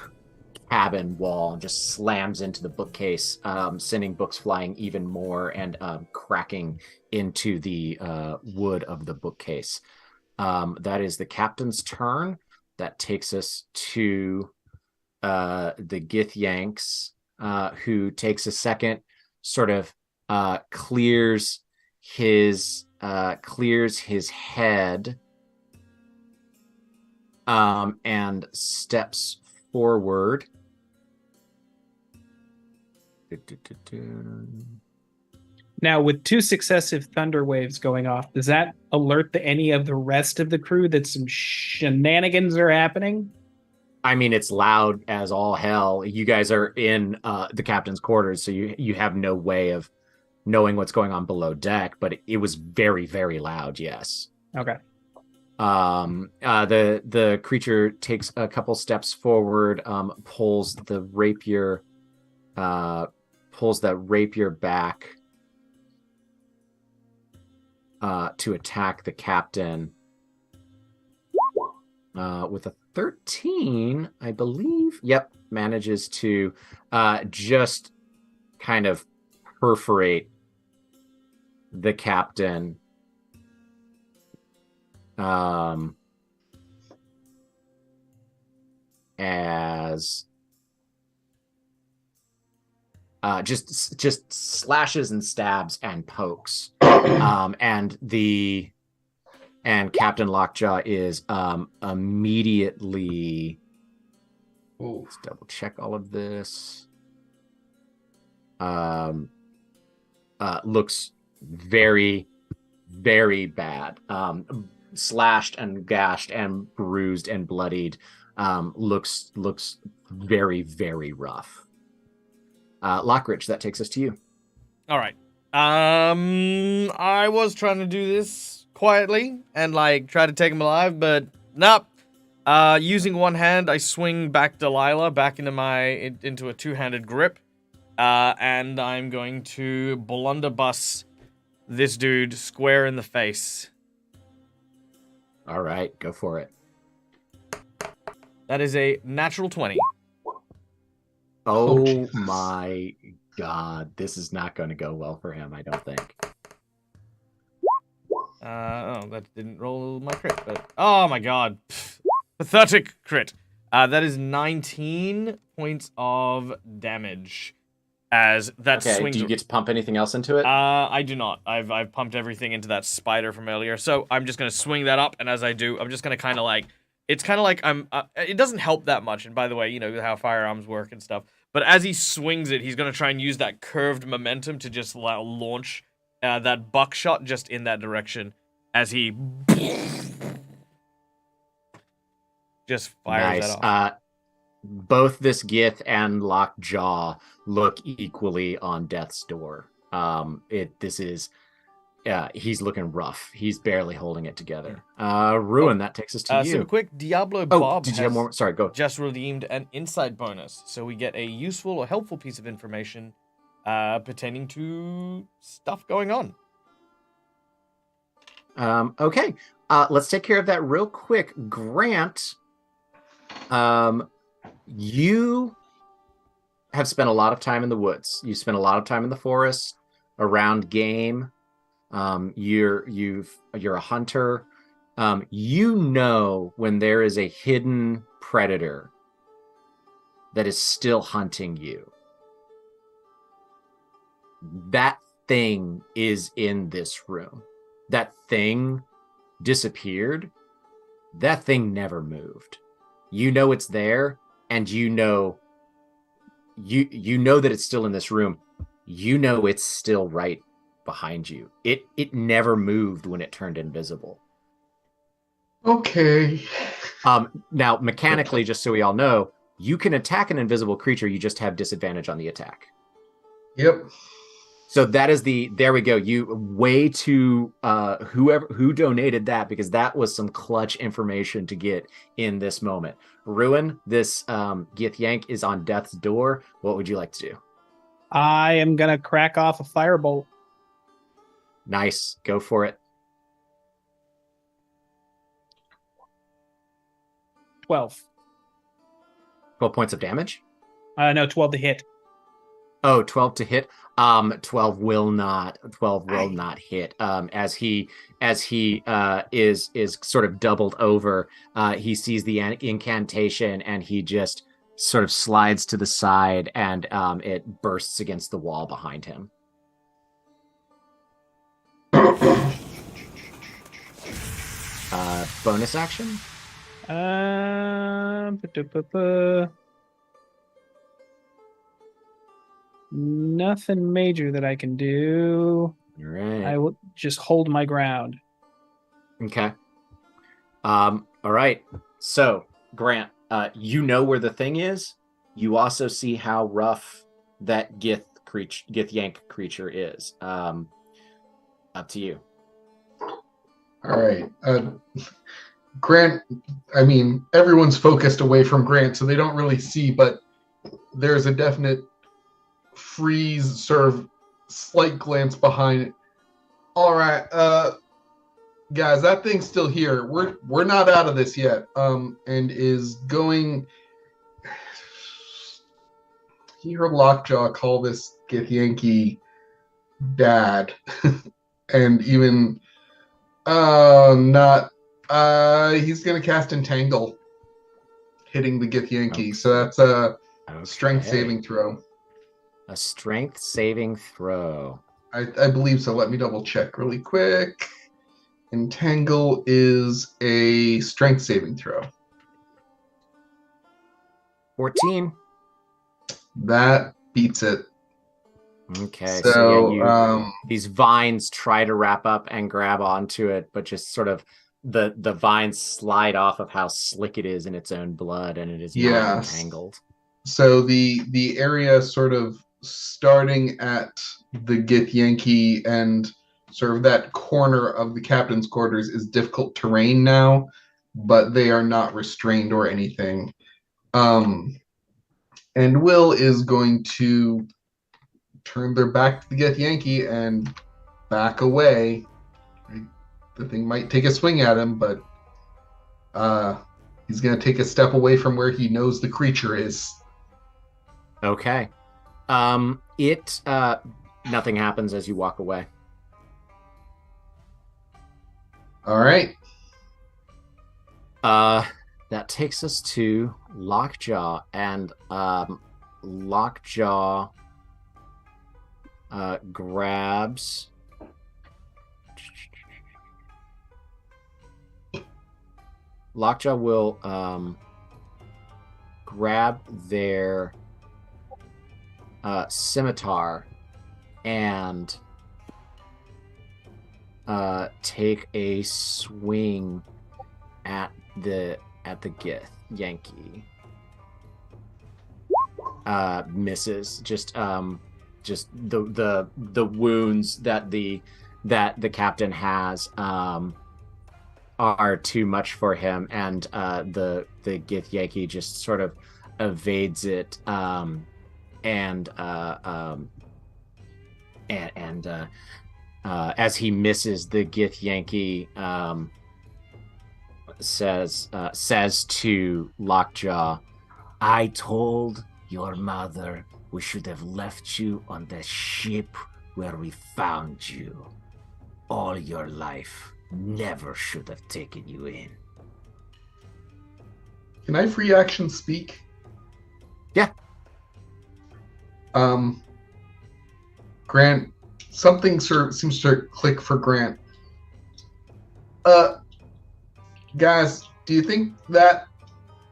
cabin wall and just slams into the bookcase, sending books flying even more and cracking into the wood of the bookcase. That is the captain's turn. That takes us to the Githyanks, who takes a second, sort of clears his head, and steps forward. Now, with 2 successive thunder waves going off, does that alert any of the rest of the crew that some shenanigans are happening? I mean, it's loud as all hell. You guys are in the captain's quarters, so you have no way of knowing what's going on below deck, but it was very, very loud, yes. Okay. The creature takes a couple steps forward, pulls the rapier back to attack the captain with a 13, I believe. Yep, manages to just kind of perforate the captain. As just slashes and stabs and pokes, and Captain Lockjaw is immediately. Let's double check all of this. Looks very, very bad. Slashed and gashed and bruised and bloodied. Looks very, very rough. Lockridge, that takes us to you. All right. I was trying to do this quietly and try to take him alive, but nope. Using one hand, I swing back Delilah back into a two-handed grip, and I'm going to blunderbuss this dude square in the face. All right, go for it. That is a natural 20. Oh my god, this is not going to go well for him, I don't think. That didn't roll my crit, but oh my god. Pathetic crit. That is 19 points of damage. As that swings. Do you get to pump anything else into it? I do not. I've pumped everything into that spider from earlier. So I'm just gonna swing that up, and as I do, I'm just gonna kind of it's kind of like I'm. It doesn't help that much. And by the way, you know how firearms work and stuff. But as he swings it, he's gonna try and use that curved momentum to just launch that buckshot just in that direction as he just fires that off. Both this Gith and Lockjaw look equally on death's door. This is he's looking rough. He's barely holding it together. Ruin, that takes us to Super you. quick, Diablo Oh, Bob did you have has more? Sorry, go. just redeemed an insight bonus, so we get a useful or helpful piece of information pertaining to stuff going on. Okay. Let's take care of that real quick. Grant, you have spent a lot of time in the woods. You spent a lot of time in the forest, around game. You're a hunter. You know when there is a hidden predator that is still hunting you. That thing is in this room. That thing disappeared. That thing never moved. You know it's there, and you know that it's still in this room. You know it's still right behind you. It never moved when it turned invisible. Okay. Now mechanically, just so we all know, you can attack an invisible creature, you just have disadvantage on the attack. Yep. So that is there we go. You way to who donated that, because that was some clutch information to get in this moment. Ruin, this Githyank is on death's door. What would you like to do? I am gonna crack off a firebolt. Nice. Go for it. 12. 12 points of damage? No, 12 to hit. Oh, 12 to hit. 12 will not hit. As he is sort of doubled over, he sees the incantation and he just sort of slides to the side, and it bursts against the wall behind him. Bonus action? Nothing major that I can do. All right. I will just hold my ground. Okay. All right. So, Grant, you know where the thing is. You also see how rough that Githyank creature is. Up to you. All right. Grant, I mean, everyone's focused away from Grant, so they don't really see, but there's a definite freeze, sort of slight glance behind it. All right, guys, that thing's still here. We're not out of this yet. And is going. You heard Lockjaw call this Githyanki dad, and even not. He's gonna cast Entangle, hitting the Githyanki. Okay. So that's a Okay. strength saving throw. A strength saving throw. I believe so. Let me double check really quick. Entangle is a strength saving throw. 14. That beats it. Okay. So, yeah, these vines try to wrap up and grab onto it, but just sort of the vines slide off of how slick it is in its own blood, and it is not entangled. So the area sort of starting at the Githyanki and sort of that corner of the captain's quarters is difficult terrain now, but they are not restrained or anything. And Will is going to turn their back to the Githyanki and back away. The thing might take a swing at him, but he's going to take a step away from where he knows the creature is. Okay. Nothing happens as you walk away. All right. That takes us to Lockjaw, and Lockjaw grabs. Lockjaw will grab their scimitar and take a swing at the Githyanki. Misses. Just the wounds that the that the captain has are too much for him, and the Githyanki just sort of evades it, and as he misses, the Githyanki says to Lockjaw, "I told your mother we should have left you on the ship where we found you. All your life, never should have taken you in." Can I free action speak? Yeah. Grant, something sort of seems to click for Grant. Guys, do you think that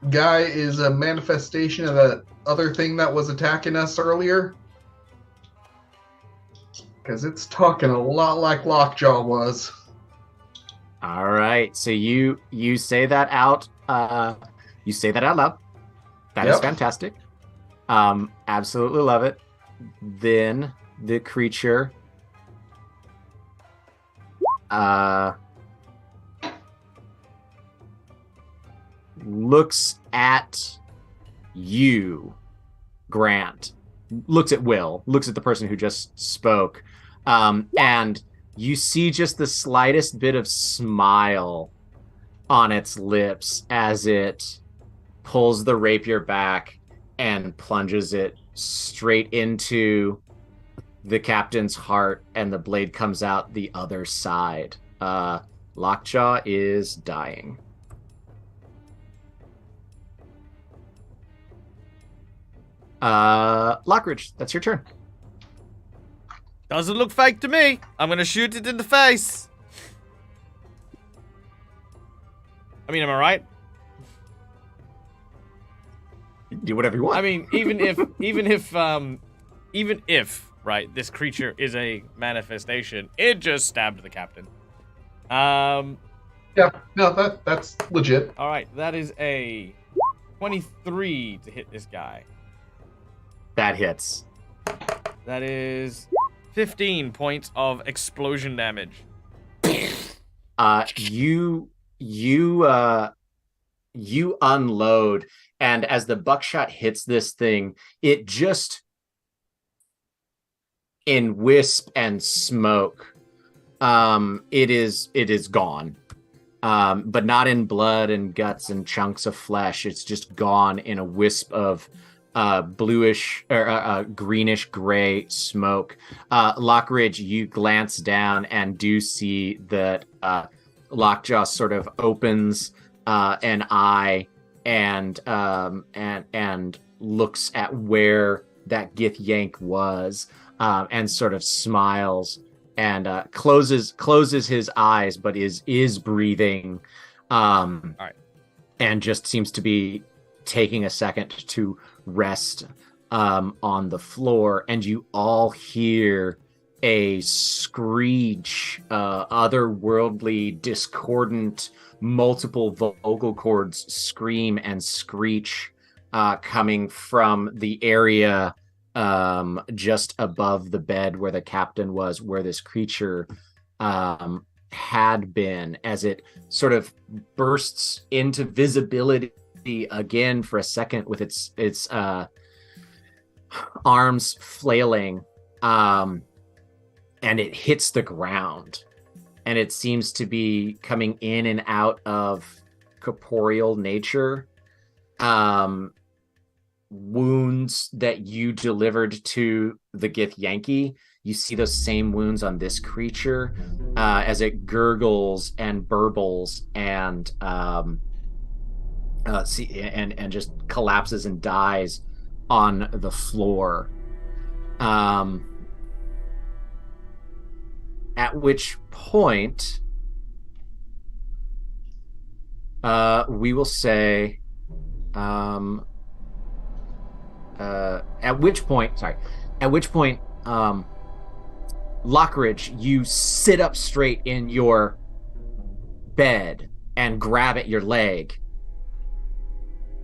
guy is a manifestation of the other thing that was attacking us earlier? Because it's talking a lot like Lockjaw was. All right. So you say that out. You say that out loud. That is Yep. fantastic. Absolutely love it. Then the creature looks at you, Grant, looks at Will, looks at the person who just spoke, and you see just the slightest bit of smile on its lips as it pulls the rapier back and plunges it straight into the captain's heart, and the blade comes out the other side. Lockjaw is dying. Lockridge, that's your turn. Doesn't look fake to me. I'm gonna shoot it in the face. I mean, am I right? Do whatever you want. I mean, even if, right, this creature is a manifestation, it just stabbed the captain. Yeah, no, that's legit. All right, that is a 23 to hit this guy. That hits. That is 15 points of explosion damage. You unload, and as the buckshot hits this thing, it just, in wisp and smoke, it is gone. But not in blood and guts and chunks of flesh. It's just gone in a wisp of bluish or greenish gray smoke. Lockridge, you glance down and do see that Lockjaw sort of opens an eye and looks at where that Githyank was, and sort of smiles and closes his eyes, but is breathing. All right. And just seems to be taking a second to rest on the floor, and you all hear a screech, otherworldly, discordant, multiple vocal cords scream and screech coming from the area just above the bed where the captain was, where this creature had been, as it sort of bursts into visibility again for a second with its arms flailing, and it hits the ground, and it seems to be coming in and out of corporeal nature. Wounds that you delivered to the Githyanki, you see those same wounds on this creature, as it gurgles and burbles and and just collapses and dies on the floor. At which point, we will say, at which point, Lockridge, you sit up straight in your bed and grab at your leg,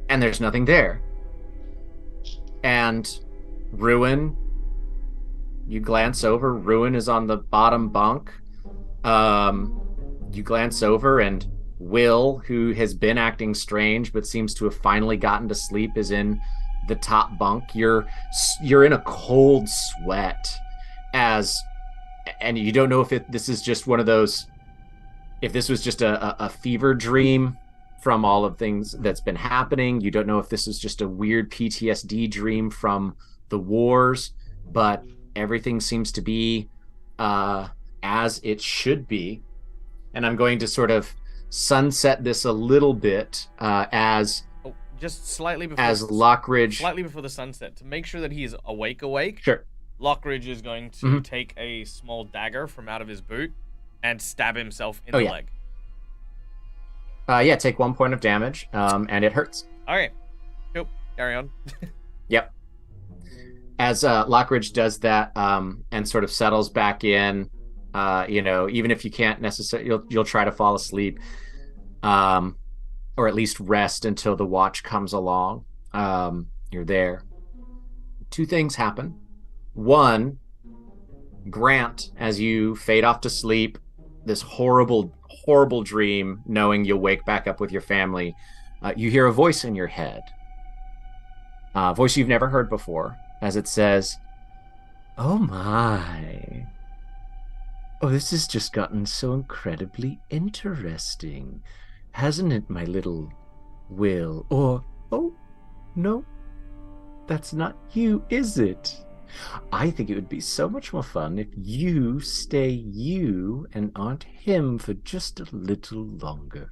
and there's nothing there. And Ruin, you glance over, Ruin is on the bottom bunk. You glance over, and Will, who has been acting strange but seems to have finally gotten to sleep, is in the top bunk. You're in a cold sweat and you don't know if this is just one of those, if this was just a fever dream from all of things that's been happening. You don't know if this is just a weird PTSD dream from the wars, but everything seems to be as it should be. And I'm going to sort of sunset this a little bit as just slightly before Lockridge, the sunset, to make sure that he is awake. Sure. Lockridge is going to take a small dagger from out of his boot and stab himself in the leg. Yeah, take 1 point of damage, and it hurts. Okay. Cool. Carry on. Yep. As Lockridge does that, and sort of settles back in, even if you can't necessarily, you'll try to fall asleep, or at least rest until the watch comes along. You're there. 2 things happen. 1, Grant, as you fade off to sleep, this horrible dream, knowing you'll wake back up with your family, you hear a voice in your head, a voice you've never heard before, as it says, "Oh my. Oh, this has just gotten so incredibly interesting, hasn't it, my little Will?" Or, "Oh, no, that's not you, is it? I think it would be so much more fun if you stay you and aren't him for just a little longer.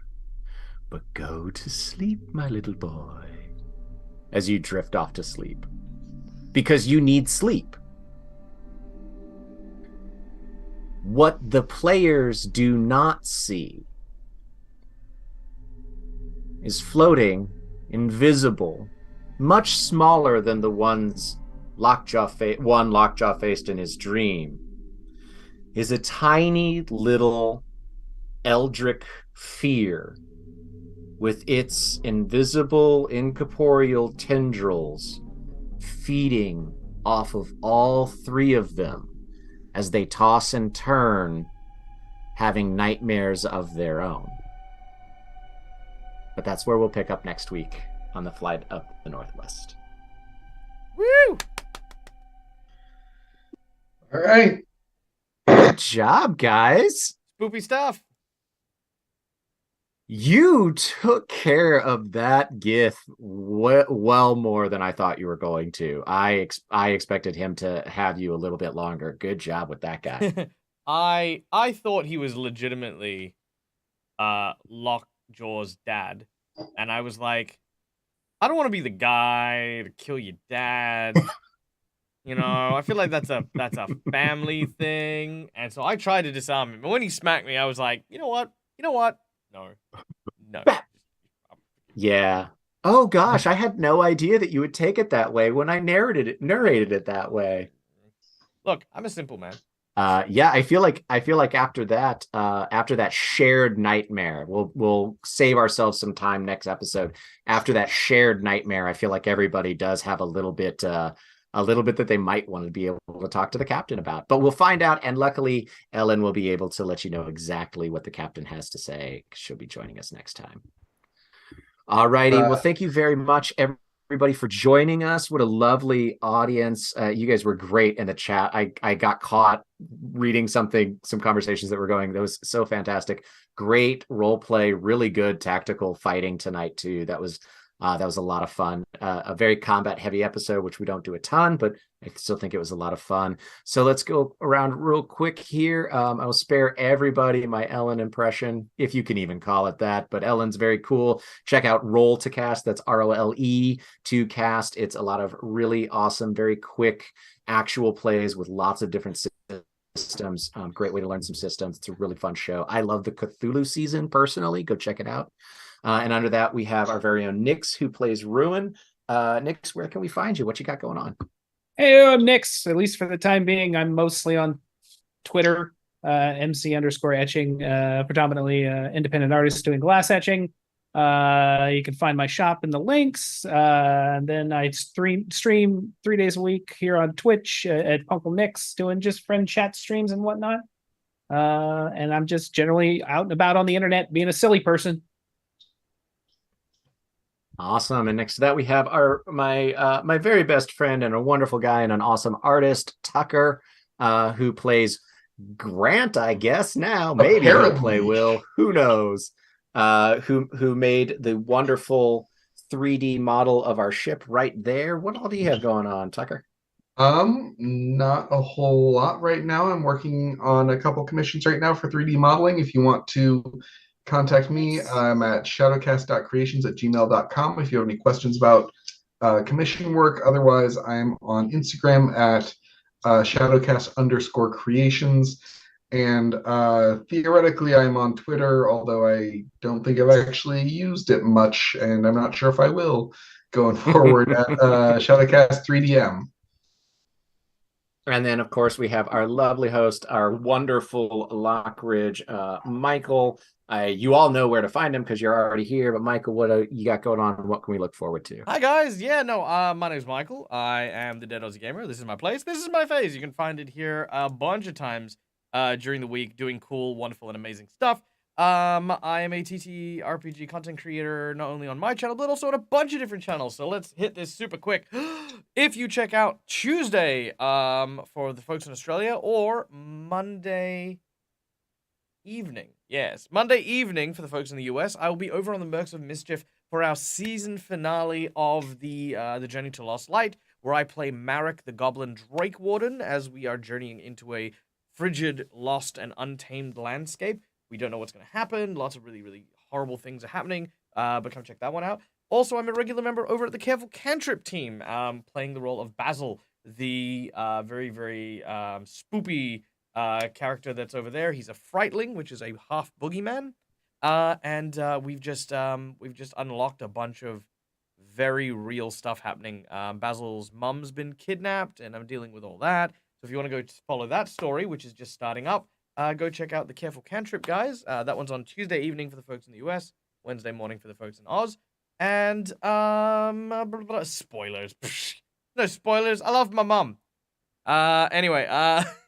But go to sleep, my little boy." As you drift off to sleep. Because you need sleep. What the players do not see is floating, invisible, much smaller than the ones Lockjaw faced in his dream, is a tiny little eldritch fear with its invisible, incorporeal tendrils feeding off of all 3 of them as they toss and turn, having nightmares of their own. But that's where we'll pick up next week on the Flight of the Northwest. Woo! All right. Good job, guys. Spoopy stuff. You took care of that Gith well more than I thought you were going to. I expected him to have you a little bit longer. Good job with that guy. I thought he was legitimately Lockjaw's dad, and I was like, I don't want to be the guy to kill your dad. I feel like that's a family thing, and so I tried to disarm him. But when he smacked me, I was like, you know what? No. Yeah. Oh gosh, I had no idea that you would take it that way when I narrated it that way. Look, I'm a simple man. Yeah, I feel like after that shared nightmare, we'll save ourselves some time next episode. After that shared nightmare, I feel like everybody does have a little bit that they might want to be able to talk to the captain about. But we'll find out, and luckily Ellen will be able to let you know exactly what the captain has to say. She'll be joining us next time. All righty. Well, thank you very much, everybody, for joining us. What a lovely audience. You guys were great in the chat. I got caught reading some conversations that were going. That was so fantastic. Great role play, really good tactical fighting tonight too. That was a lot of fun. A very combat heavy episode, which we don't do a ton, but I still think it was a lot of fun. So let's go around real quick here. I will spare everybody my Ellen impression, if you can even call it that, but Ellen's very cool. Check out Roll to Cast. That's ROLE to cast. It's a lot of really awesome, very quick actual plays with lots of different systems. Great way to learn some systems. It's a really fun show. I love the Cthulhu season personally. Go check it out. And under that, we have our very own Nix, who plays Ruin. Nix, where can we find you? What you got going on? Hey, I'm Nix. At least for the time being, I'm mostly on Twitter, MC_etching, predominantly independent artist doing glass etching. You can find my shop in the links. And then I stream 3 days a week here on Twitch at Punkle Nix, doing just friend chat streams and whatnot. And I'm just generally out and about on the internet being a silly person. Awesome. And next to that, we have my very best friend and a wonderful guy and an awesome artist, Tucker, who plays Grant, I guess now. Maybe he'll play Apparently. Will. Who knows? Who made the wonderful 3D model of our ship right there. What all do you have going on, Tucker? Not a whole lot right now. I'm working on a couple commissions right now for 3D modeling. If you want to contact me, I'm at shadowcast.creations@gmail.com if you have any questions about commission work. Otherwise, I'm on Instagram at shadowcast_creations. And theoretically, I'm on Twitter, although I don't think I've actually used it much, and I'm not sure if I will going forward at Shadowcast3DM. And then, of course, we have our lovely host, our wonderful Lockridge, Michael. You all know where to find him because you're already here. But Michael, what you got going on? What can we look forward to? Hi guys, yeah, no, my name's Michael. I am the Dead Aussie Gamer. This is my place. This is my face. You can find it here a bunch of times during the week, doing cool, wonderful, and amazing stuff. I am a TTRPG content creator, not only on my channel, but also on a bunch of different channels. So let's hit this super quick. If you check out Tuesday for the folks in Australia, or Monday evening, yes, Monday evening for the folks in the US, I will be over on the Mercs of Mischief for our season finale of the Journey to Lost Light, where I play Marek the Goblin Drake Warden as we are journeying into a frigid, lost, and untamed landscape. We don't know what's going to happen. Lots of really, really horrible things are happening, but come check that one out. Also, I'm a regular member over at the Careful Cantrip team, playing the role of Basil, the very, very spoopy character that's over there. He's a Frightling, which is a half boogeyman. And we've just unlocked a bunch of very real stuff happening. Basil's mum's been kidnapped, and I'm dealing with all that. So if you want to go follow that story, which is just starting up, go check out the Careful Cantrip guys. That one's on Tuesday evening for the folks in the US, Wednesday morning for the folks in Oz. And spoilers. No spoilers. I love my mum. Anyway,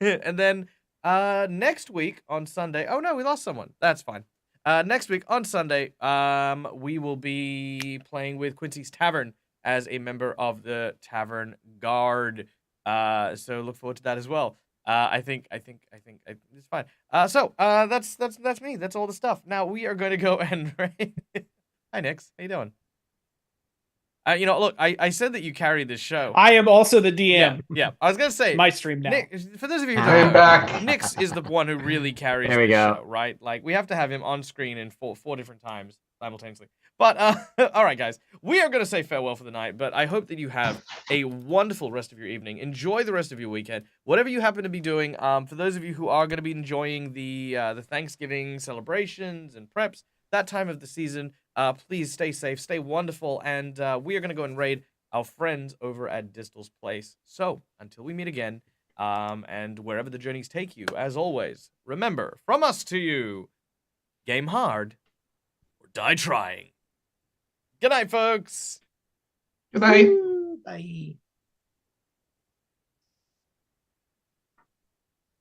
and then next week on Sunday. Oh no, we lost someone. That's fine. Next week on Sunday, we will be playing with Quincy's Tavern as a member of the Tavern Guard. So look forward to that as well. I think it's fine. So that's me. That's all the stuff. Now we are going to go and Hi, Nix. How you doing? You know, look, I said that you carried this show. I am also the DM. Yeah. I was gonna say My stream now. Nick, for those of you who I don't am know, back. Nix is the one who really carries There we this go. show, right? Like we have to have him on screen in four different times simultaneously. But all right, guys, we are gonna say farewell for the night. But I hope that you have a wonderful rest of your evening. Enjoy the rest of your weekend, whatever you happen to be doing. For those of you who are gonna be enjoying the Thanksgiving celebrations and preps, that time of the season, please stay safe, stay wonderful, and we are gonna go and raid our friends over at Distal's Place. So, until we meet again, and wherever the journeys take you, as always, remember, from us to you, game hard or die trying. Good night, folks. Good night. Bye.